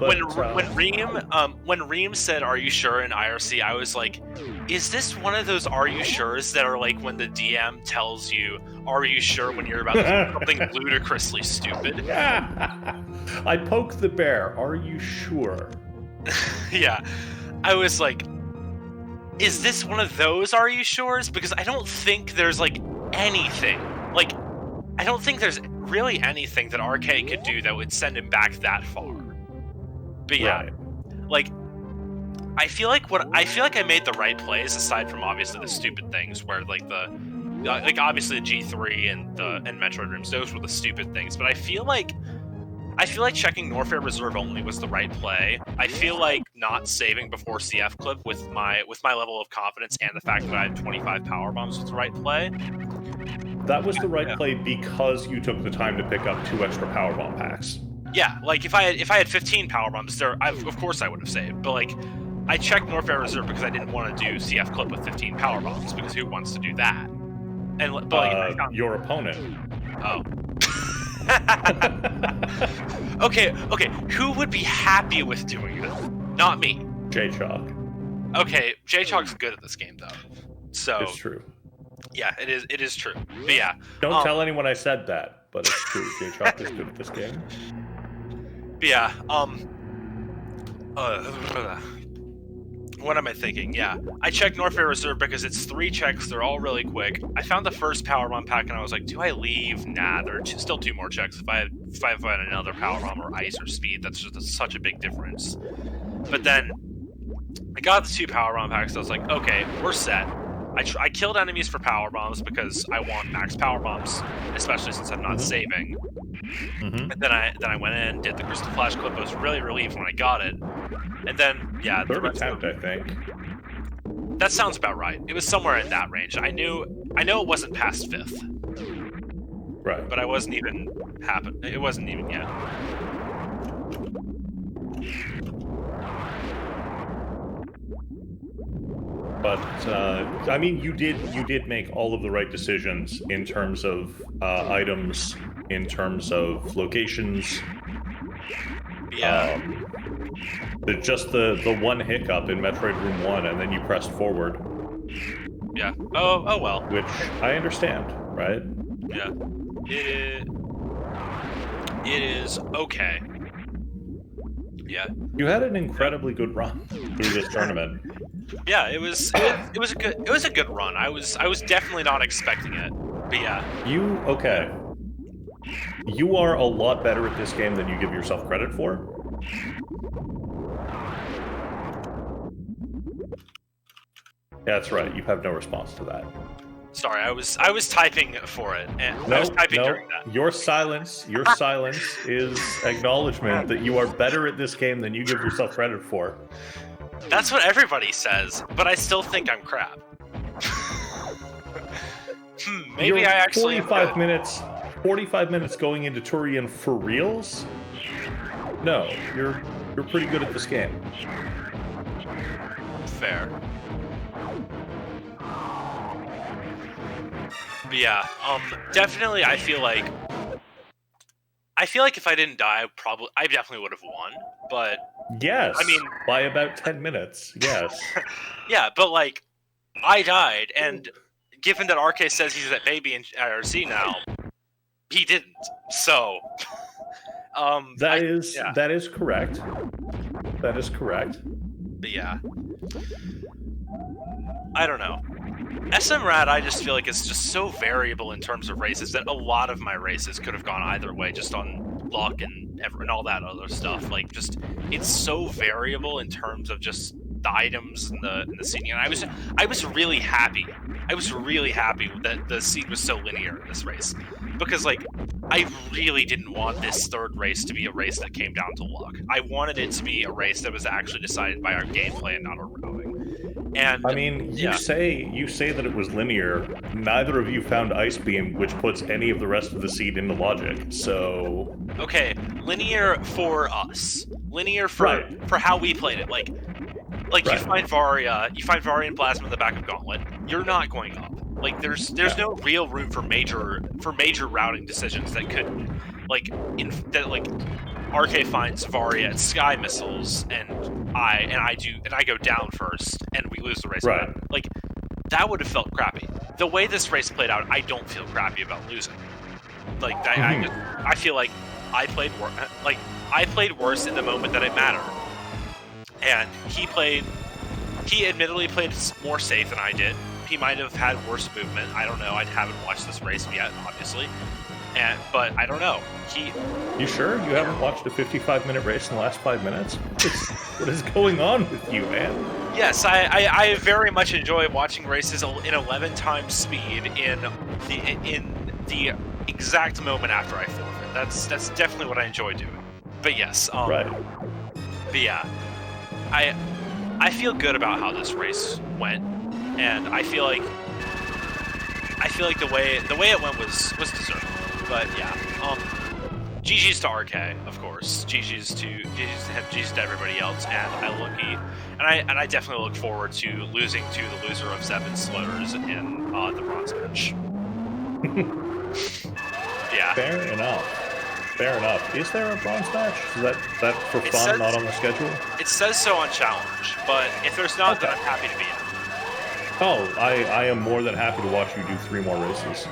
[SPEAKER 2] Reem said, "Are you sure?" in IRC, I was like, "Is this one of those 'Are you sure's' that are like when the DM tells you, 'Are you sure?' when you're about to do something ludicrously stupid?"
[SPEAKER 1] I poked the bear. Are you sure?
[SPEAKER 2] Yeah, I was like, "Is this one of those 'Are you sure's?' Because I don't think there's like anything like." I don't think there's really anything that RK could do that would send him back that far. But yeah,
[SPEAKER 1] right.
[SPEAKER 2] like I feel like I made the right plays aside from obviously the stupid things where like obviously the G3 and Metroid rooms, those were the stupid things. But I feel like checking Norfair Reserve only was the right play. I feel like not saving before CF clip with my level of confidence and the fact that I had 25 power bombs was the right play.
[SPEAKER 1] That was the right play because you took the time to pick up 2 extra power bomb packs.
[SPEAKER 2] Yeah, like if I had 15 power bombs, of course I would have saved. But like, I checked Norfair Reserve because I didn't want to do CF clip with 15 power bombs because who wants to do that? And but like,
[SPEAKER 1] your opponent.
[SPEAKER 2] Oh. Okay. Who would be happy with doing that? Not me.
[SPEAKER 1] J-Chalk.
[SPEAKER 2] Okay, J-Chalk's good at this game though. So
[SPEAKER 1] it's true.
[SPEAKER 2] Yeah, it is true. But yeah.
[SPEAKER 1] Don't tell anyone I said that, but it's true. J-Chalk is good at this game.
[SPEAKER 2] But yeah, what am I thinking? Yeah, I checked Norfair Reserve because it's 3 checks. They're all really quick. I found the first power bomb pack and I was like, do I leave? Nah, there are still 2 more checks. If I had another power bomb or ice or speed, that's such a big difference. But then I got the 2 power bomb packs. So I was like, okay, we're set. I killed enemies for power bombs because I want max power bombs, especially since I'm not saving. And then I went in, did the Crystal Flash clip. I was really relieved when I got it. And then yeah,
[SPEAKER 1] third attempt, I think.
[SPEAKER 2] That sounds about right. It was somewhere in that range. I know it wasn't past 5th.
[SPEAKER 1] Right.
[SPEAKER 2] But I wasn't even It wasn't even yet.
[SPEAKER 1] But I mean, you did make all of the right decisions in terms of items, in terms of locations.
[SPEAKER 2] Yeah.
[SPEAKER 1] Just the one hiccup in Metroid Room 1, and then you pressed forward.
[SPEAKER 2] Yeah. Oh well.
[SPEAKER 1] Which I understand, right?
[SPEAKER 2] Yeah. It is okay. Yeah.
[SPEAKER 1] You had an incredibly good run through this tournament.
[SPEAKER 2] Yeah, it was a good run. I was definitely not expecting it. But yeah.
[SPEAKER 1] You are a lot better at this game than you give yourself credit for. That's right. You have no response to that.
[SPEAKER 2] Sorry, I was typing for it, and I was
[SPEAKER 1] No,
[SPEAKER 2] typing
[SPEAKER 1] no.
[SPEAKER 2] during that.
[SPEAKER 1] Your silence is acknowledgement that you are better at this game than you give yourself credit for.
[SPEAKER 2] That's what everybody says, but I still think I'm crap. Maybe
[SPEAKER 1] You're
[SPEAKER 2] I actually am
[SPEAKER 1] 45 minutes going into Turian for reals? No, you're pretty good at this game.
[SPEAKER 2] Fair. But yeah, definitely I feel like if I didn't die, I definitely would have won, but
[SPEAKER 1] Yes.
[SPEAKER 2] I mean,
[SPEAKER 1] by about 10 minutes. Yes.
[SPEAKER 2] yeah, but like I died, and given that RK says he's at baby in IRC now, he didn't. So
[SPEAKER 1] that is correct. That is correct.
[SPEAKER 2] But yeah. I don't know. SMRAT, I just feel like it's just so variable in terms of races that a lot of my races could have gone either way, just on luck and all that other stuff. Like, just it's so variable in terms of just the items and the scene. And I was really happy. I was really happy that the scene was so linear in this race, because like I really didn't want this third race to be a race that came down to luck. I wanted it to be a race that was actually decided by our gameplay and not our routing. And
[SPEAKER 1] I mean, you say that it was linear. Neither of you found Ice Beam, which puts any of the rest of the seed into logic. So
[SPEAKER 2] okay, linear for us, linear for how we played it. Like you find Varia and Plasma in the back of Gauntlet. You're not going up. Like there's no real room for major routing decisions that could RK finds Varia at Sky Missiles, and I go down first, and we lose the race.
[SPEAKER 1] Right.
[SPEAKER 2] Like that would have felt crappy. The way this race played out, I don't feel crappy about losing. Like I feel like I played worse in the moment that it mattered, and he admittedly played more safe than I did. He might have had worse movement. I don't know. I haven't watched this race yet, obviously. But I don't know.
[SPEAKER 1] You sure you haven't watched a 55-minute race in the last 5 minutes? What is going on with you, man?
[SPEAKER 2] Yes, I very much enjoy watching races in 11 times speed in the exact moment after I forfeit. That's definitely what I enjoy doing. But yes,
[SPEAKER 1] right.
[SPEAKER 2] But yeah, I feel good about how this race went, and I feel like the way it went was deserved. But yeah, GG's to RK, of course. GG's to him, GG's to everybody else, and I definitely look forward to losing to the loser of 7 slurs in the bronze match. Yeah.
[SPEAKER 1] Fair enough. Is there a bronze match? Is that for fun, not on the schedule?
[SPEAKER 2] It says so on Challenge, but if there's not, then I'm happy to be in.
[SPEAKER 1] Oh, I am more than happy to watch you do 3 more races.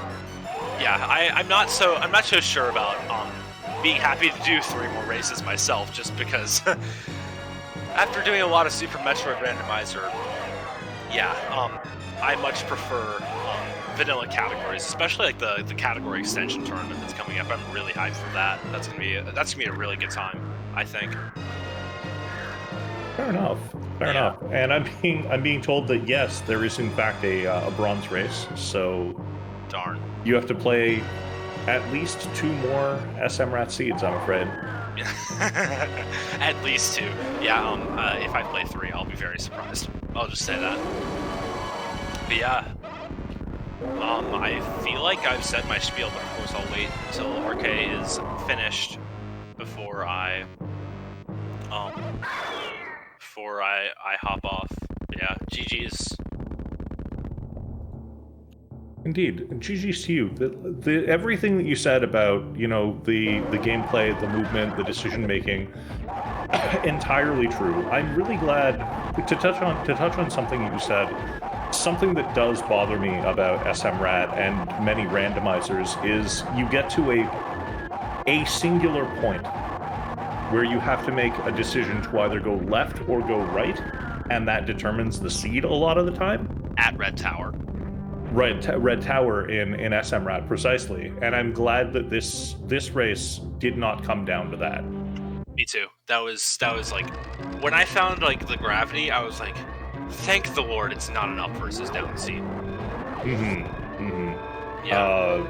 [SPEAKER 2] Yeah, I'm not so sure about being happy to do 3 more races myself, just because after doing a lot of Super Metroid Randomizer, yeah, I much prefer vanilla categories, especially like the category extension tournament that's coming up. I'm really hyped for that. That's gonna be a really good time, I think.
[SPEAKER 1] Fair enough. And I'm being told that yes, there is in fact a bronze race. So
[SPEAKER 2] darn.
[SPEAKER 1] You have to play at least 2 more SMRAT seeds, I'm afraid.
[SPEAKER 2] At least 2. Yeah, if I play 3, I'll be very surprised. I'll just say that. But yeah. I feel like I've said my spiel, but of course I'll wait until RK is finished before I hop off. Yeah, GG's.
[SPEAKER 1] Indeed, GG's to you. Everything that you said about, the gameplay, the movement, the decision making, entirely true. I'm really glad to touch on something you said. Something that does bother me about SMRAT and many randomizers is you get to a singular point where you have to make a decision to either go left or go right, and that determines the seed a lot of the time.
[SPEAKER 2] At Red Tower.
[SPEAKER 1] Red Tower in SMRAT, precisely. And I'm glad that this race did not come down to that.
[SPEAKER 2] Me too. That was like when I found like the gravity, I was like, thank the Lord it's not an up versus down seed. Yeah.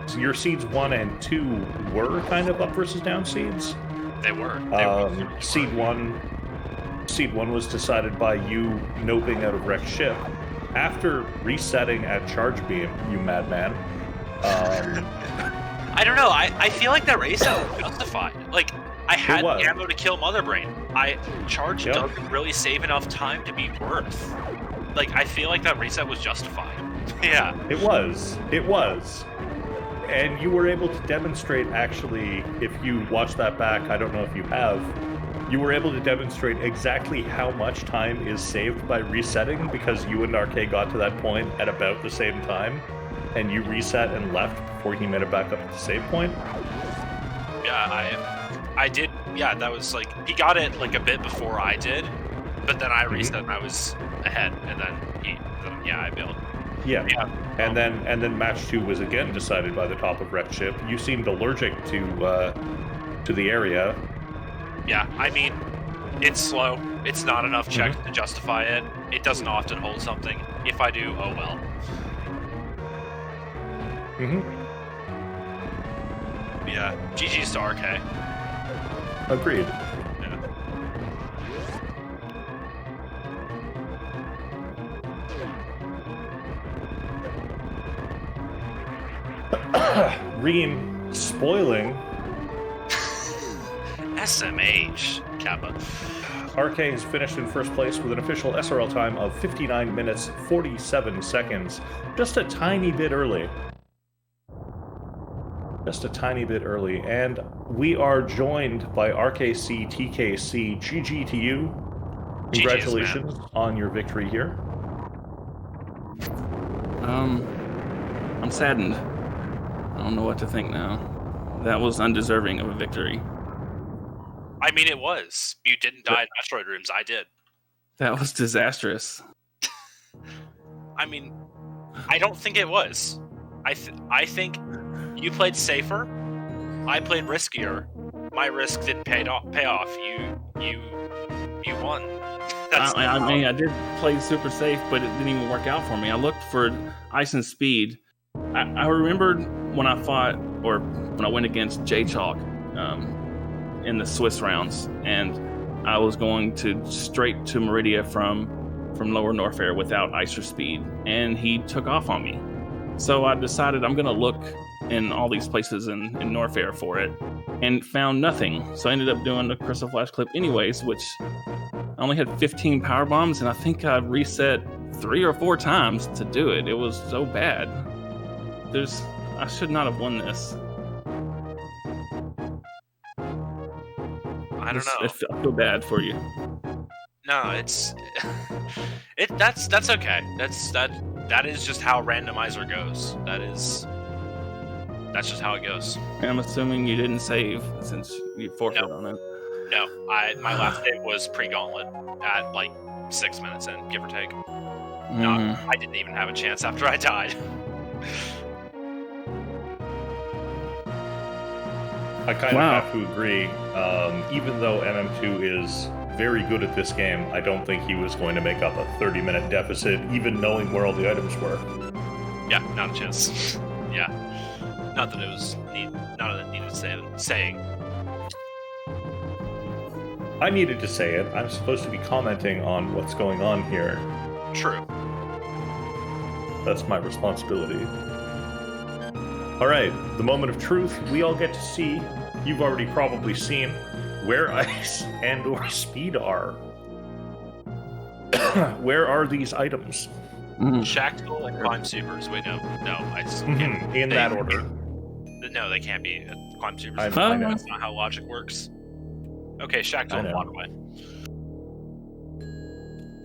[SPEAKER 1] So your seeds 1 and 2 were kind of up versus down seeds.
[SPEAKER 2] They were.
[SPEAKER 1] Seed 1 was decided by you noping out of wrecked ship after resetting at charge beam. You madman.
[SPEAKER 2] I don't know. I feel like that race was justified. Like I had ammo to kill Mother Brain. Charge doesn't really save enough time to be worth. Like I feel like that reset was justified. Yeah.
[SPEAKER 1] It was. And you were able to demonstrate, actually, if you watch that back, I don't know if you have, you were able to demonstrate exactly how much time is saved by resetting, because you and RK got to that point at about the same time, and you reset and left before he made it back up at the save point.
[SPEAKER 2] Yeah, I did. Yeah, that was like, he got it like a bit before I did, but then I reset and I was ahead, and then I bailed.
[SPEAKER 1] Yeah. And then match 2 was again decided by the top of wrecked ship. You seemed allergic to the area.
[SPEAKER 2] Yeah, I mean, it's slow. It's not enough checks to justify it. It doesn't often hold something. If I do, oh well. Yeah, GG's to RK.
[SPEAKER 1] Agreed. Reem spoiling.
[SPEAKER 2] SMH, Kappa.
[SPEAKER 1] RK has finished in first place with an official SRL time of 59 minutes 47 seconds. Just a tiny bit early. And we are joined by rkctkc. GG to you. Congratulations on your victory here.
[SPEAKER 3] I'm saddened. I don't know what to think now. That was undeserving of a victory.
[SPEAKER 2] I mean, it was. You didn't die in asteroid rooms. I did.
[SPEAKER 3] That was disastrous.
[SPEAKER 2] I mean, I don't think it was. I think you played safer. I played riskier. My risk didn't pay off. You won.
[SPEAKER 3] I mean, I did play super safe, but it didn't even work out for me. I looked for ice and speed. I remembered when I fought, or when I went against J-Chalk in the Swiss rounds, and I was going straight to Meridia from Lower Norfair without ice or speed, and he took off on me. So I decided I'm going to look in all these places in Norfair for it, and found nothing. So I ended up doing the Crystal Flash clip anyways, which I only had 15 power bombs, and I think I reset 3 or 4 times to do it. It was so bad. I should not have won this.
[SPEAKER 2] I don't know.
[SPEAKER 3] I feel bad for you.
[SPEAKER 2] No, that's okay. That is just how randomizer goes. That's just how it goes.
[SPEAKER 3] And I'm assuming you didn't save since you forfeited on it.
[SPEAKER 2] No, my last save was pre-gauntlet at like 6 minutes in, give or take. No, I didn't even have a chance after I died.
[SPEAKER 1] I kind of have to agree. Even though MM2 is very good at this game, I don't think he was going to make up a 30-minute deficit, even knowing where all the items were.
[SPEAKER 2] Yeah, not a chance. Yeah. Not that it needed saying.
[SPEAKER 1] I needed to say it. I'm supposed to be commenting on what's going on here.
[SPEAKER 2] True.
[SPEAKER 1] That's my responsibility. Alright, the moment of truth. We all get to see, you've already probably seen, where ice and or speed are. Where are these items?
[SPEAKER 2] Shactical and Climb Supers. Wait, no. Ice.
[SPEAKER 1] In that order.
[SPEAKER 2] No, they can't be. Climb Supers.
[SPEAKER 1] I know.
[SPEAKER 2] That's not how logic works. Okay, Shactical and Blockaway.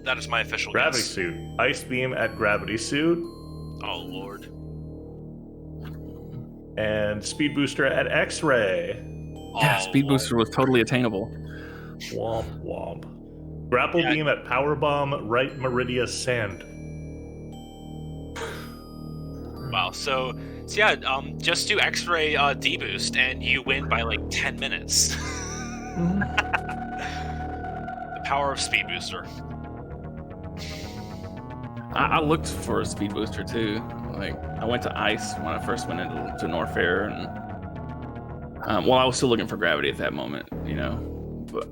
[SPEAKER 2] That is my official
[SPEAKER 1] Gravity
[SPEAKER 2] guess.
[SPEAKER 1] suit. Ice beam at gravity suit.
[SPEAKER 2] Oh, Lord.
[SPEAKER 1] And speed booster at X-ray.
[SPEAKER 3] Yeah, speed booster was totally attainable.
[SPEAKER 1] Womp womp. Grapple beam at power bomb right Meridia Sand.
[SPEAKER 2] Wow. So yeah, just do X-ray deboost and you win by like 10 minutes. Power of Speed Booster.
[SPEAKER 3] I looked for a speed booster too. Like I went to Ice when I first went into Norfair, and well, I was still looking for Gravity at that moment, you know. But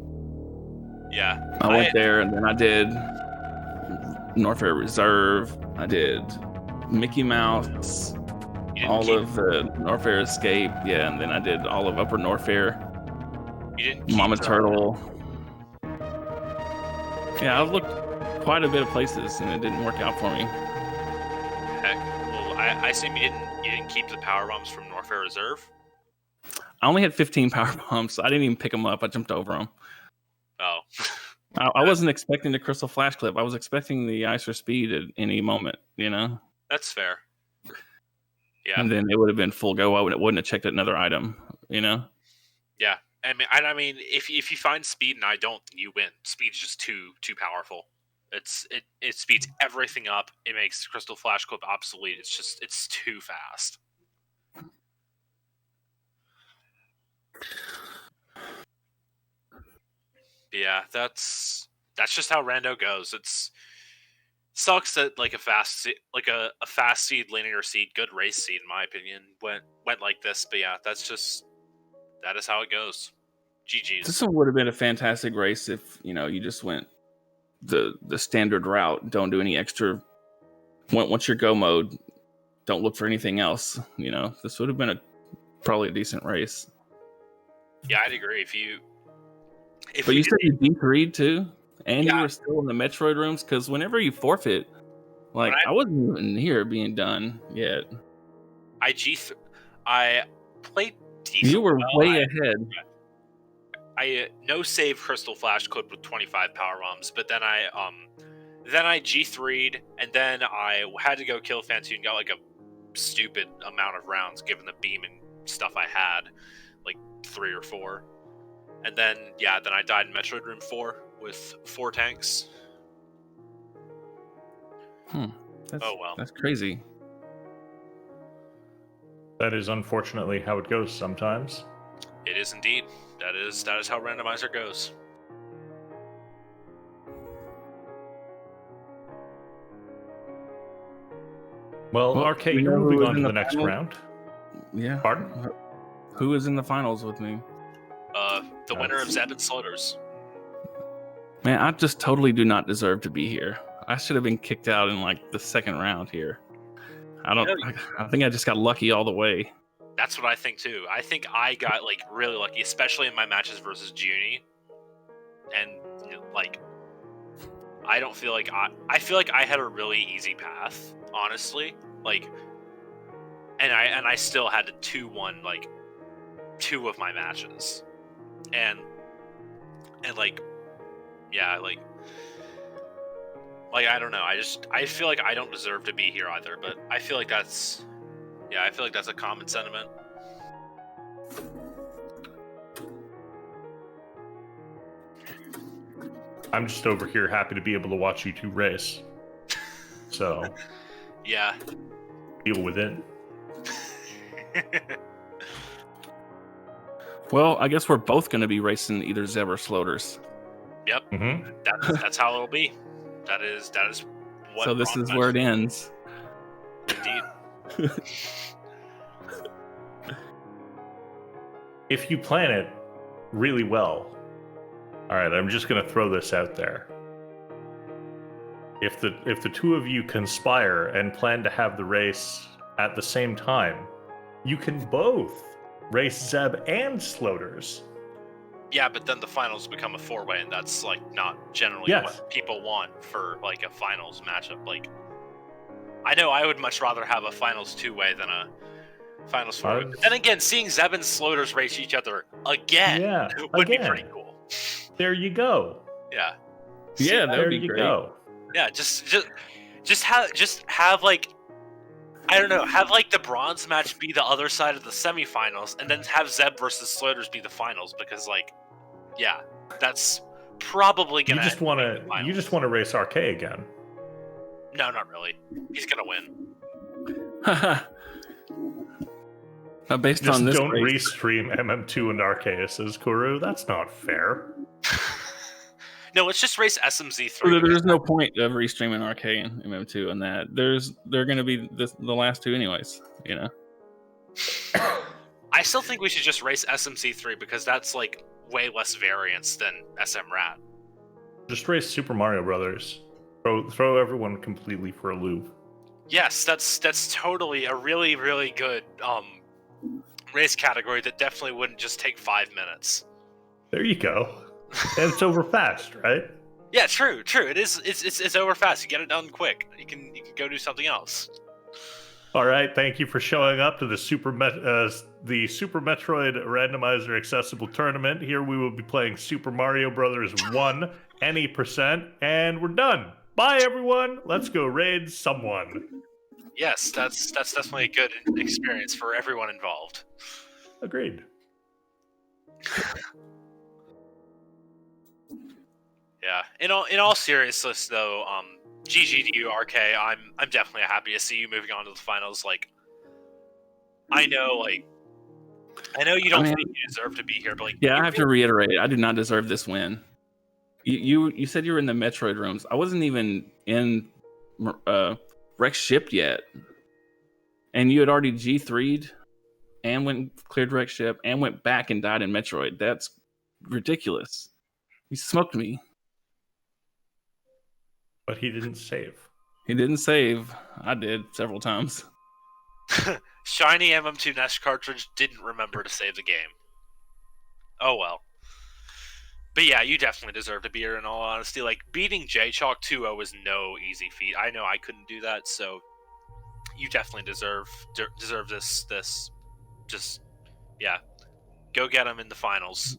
[SPEAKER 2] Yeah,
[SPEAKER 3] I went there, and then I did Norfair Reserve. I did Mickey Mouse, all of the Norfair Escape, yeah, and then I did all of Upper Norfair.
[SPEAKER 2] You didn't keep
[SPEAKER 3] Mama Turtle. Yeah, I've looked quite a bit of places, and it didn't work out for me.
[SPEAKER 2] Heck, well, I assume you didn't keep the power bombs from Norfair Reserve.
[SPEAKER 3] I only had 15 power bombs. I didn't even pick them up. I jumped over them.
[SPEAKER 2] Oh.
[SPEAKER 3] I wasn't expecting the Crystal Flash Clip. I was expecting the Ice or Speed at any moment, you know?
[SPEAKER 2] That's fair. Yeah.
[SPEAKER 3] And then it would have been full go. I wouldn't have checked another item, you know?
[SPEAKER 2] Yeah. I mean, if you find Speed and I don't, you win. Speed's just too powerful. It speeds everything up. It makes Crystal Flash Clip obsolete. It's too fast. Yeah, that's just how rando goes. It sucks that like a fast seed linear seed, good race seed in my opinion, went like this. But yeah, that is how it goes. GG's.
[SPEAKER 3] This one would have been a fantastic race if, you know, you just went the standard route. Don't do any extra. Once your go mode, don't look for anything else. You know, this would have been probably a decent race.
[SPEAKER 2] Yeah, I'd agree.
[SPEAKER 3] But you said you D3'd too, and you were still in the Metroid rooms, because whenever you forfeit, like I wasn't even here being done yet.
[SPEAKER 2] I played decent.
[SPEAKER 3] You were way ahead.
[SPEAKER 2] I no save Crystal Flash Clip with 25 power bombs, but then I G3'd, and then I had to go kill Fantoon, got like a stupid amount of rounds given the beam and stuff I had, like 3 or 4. And then I died in Metroid Room 4 with 4 tanks.
[SPEAKER 3] Oh well. That's crazy.
[SPEAKER 1] That is unfortunately how it goes sometimes.
[SPEAKER 2] It is indeed. That is how randomizer goes.
[SPEAKER 1] Well, RK, you're moving on to the next round.
[SPEAKER 3] Yeah.
[SPEAKER 1] Pardon?
[SPEAKER 3] Who is in the finals with me?
[SPEAKER 2] The winner of Zeb and Sloters.
[SPEAKER 3] Man, I just totally do not deserve to be here. I should have been kicked out in like the second round here. I think I just got lucky all the way.
[SPEAKER 2] That's what I think too. I think I got like really lucky, especially in my matches versus Junie. And like, I don't feel like I feel like I had a really easy path, honestly. Like, and I still had to 2-1 like 2 of my matches, and like, yeah, like I don't know. I feel like I don't deserve to be here either. But I feel like that's a common sentiment.
[SPEAKER 1] I'm just over here happy to be able to watch you two race. So,
[SPEAKER 2] yeah,
[SPEAKER 1] deal with it.
[SPEAKER 3] Well, I guess we're both going to be racing either Zeb or Sloters.
[SPEAKER 2] Yep,
[SPEAKER 1] Mm-hmm.
[SPEAKER 2] That's how it'll be. That is what.
[SPEAKER 3] So this is where it ends.
[SPEAKER 2] Indeed.
[SPEAKER 1] If you plan it really well, all right, I'm just going to throw this out there. If the two of you conspire and plan to have the race at the same time, you can both race Zeb and Sloters.
[SPEAKER 2] Yeah, but then the finals become a 4-way, and that's like not generally what people want for like a finals matchup. Like, I know I would much rather have a finals 2-way than a finals 4-way. But then again, seeing Zeb and Sloters race each other again would be pretty cool.
[SPEAKER 1] There you go.
[SPEAKER 2] Yeah.
[SPEAKER 3] Yeah, that would be great.
[SPEAKER 1] Go.
[SPEAKER 2] Yeah, just have like, I don't know, have like the bronze match be the other side of the semifinals, and then have Zeb versus Sloters be the finals, because like, yeah, that's probably gonna.
[SPEAKER 1] You just want to race RK again.
[SPEAKER 2] No, not really. He's gonna win.
[SPEAKER 3] Based
[SPEAKER 1] just
[SPEAKER 3] on this,
[SPEAKER 1] don't restream MM2 and Arceus's Kuru. That's not fair.
[SPEAKER 2] No, let's just race SMZ3.
[SPEAKER 3] So there's no point of restreaming RK and MM2 on that. They're going to be the last two anyways, you know.
[SPEAKER 2] I still think we should just race SMC3 because that's like way less variance than SMRAT.
[SPEAKER 1] Just race Super Mario Brothers. Throw everyone completely for a loop.
[SPEAKER 2] Yes, that's totally a really, really good race category that definitely wouldn't just take 5 minutes.
[SPEAKER 1] There you go. And it's over fast, right?
[SPEAKER 2] Yeah, true. It is. It's over fast. You get it done quick. You can go do something else.
[SPEAKER 1] All right. Thank you for showing up to the Super Metroid Randomizer Accessible Tournament. Here we will be playing Super Mario Brothers 1 any %, and we're done. Bye, everyone. Let's go raid someone.
[SPEAKER 2] Yes, that's definitely a good experience for everyone involved.
[SPEAKER 1] Agreed.
[SPEAKER 2] Yeah. In all seriousness, though, GG to you, RK. I'm definitely happy to see you moving on to the finals. Like, I know you don't think you deserve to be here, but like,
[SPEAKER 3] yeah, I have to reiterate, I do not deserve this win. You said you were in the Metroid rooms. I wasn't even in Rex Ship yet, and you had already G3'd and cleared Rex Ship and went back and died in Metroid. That's ridiculous. He smoked me.
[SPEAKER 1] But he didn't save.
[SPEAKER 3] He didn't save. I did several times.
[SPEAKER 2] Shiny mm2nescartridge didn't remember to save the game. Oh well. But yeah, you definitely deserve to be here in all honesty. Like, beating J-Chalk 2-0 is no easy feat. I know I couldn't do that, so you definitely deserve this. Just, yeah. Go get him in the finals.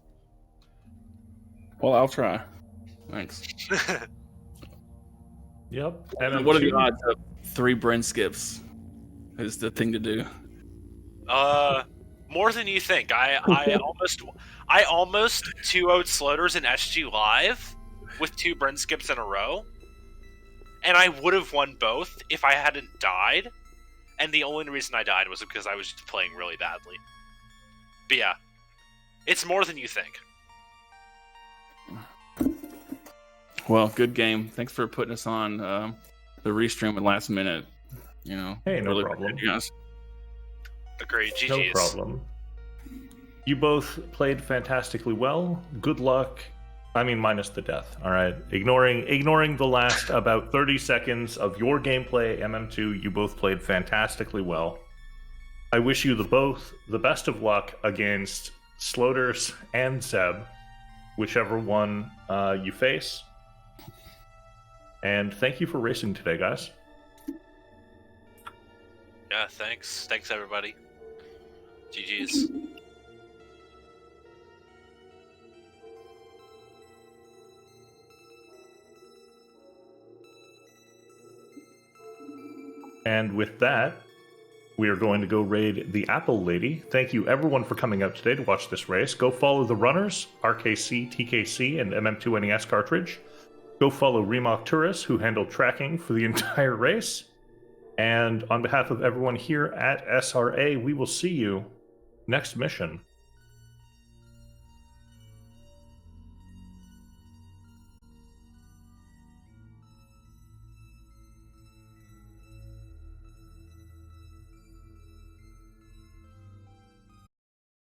[SPEAKER 3] Well, I'll try. Thanks.
[SPEAKER 1] Yep.
[SPEAKER 3] And what are the odds of 3 Bren skips? Is the thing to do.
[SPEAKER 2] More than you think. I almost 2-0'd Sloters in SG Live with 2 Bren skips in a row, and I would have won both if I hadn't died. And the only reason I died was because I was just playing really badly. But yeah, it's more than you think.
[SPEAKER 3] Well, good game. Thanks for putting us on the restream at last minute. You know,
[SPEAKER 1] hey, no
[SPEAKER 3] really
[SPEAKER 1] problem.
[SPEAKER 3] You guys.
[SPEAKER 2] Agreed. GG's.
[SPEAKER 1] No problem. You both played fantastically well. Good luck. I mean, minus the death. All right, ignoring the last about 30 seconds of your gameplay, MM2. You both played fantastically well. I wish you the best of luck against Sloters and Zeb, whichever one you face. And thank you for racing today, guys.
[SPEAKER 2] Yeah, thanks. Thanks, everybody. GG's.
[SPEAKER 1] And with that, we are going to go raid the Apple Lady. Thank you, everyone, for coming out today to watch this race. Go follow the runners, rkctkc and mm2nescartridge. Go follow Remok Turris, who handled tracking for the entire race. And on behalf of everyone here at SRA, we will see you next mission.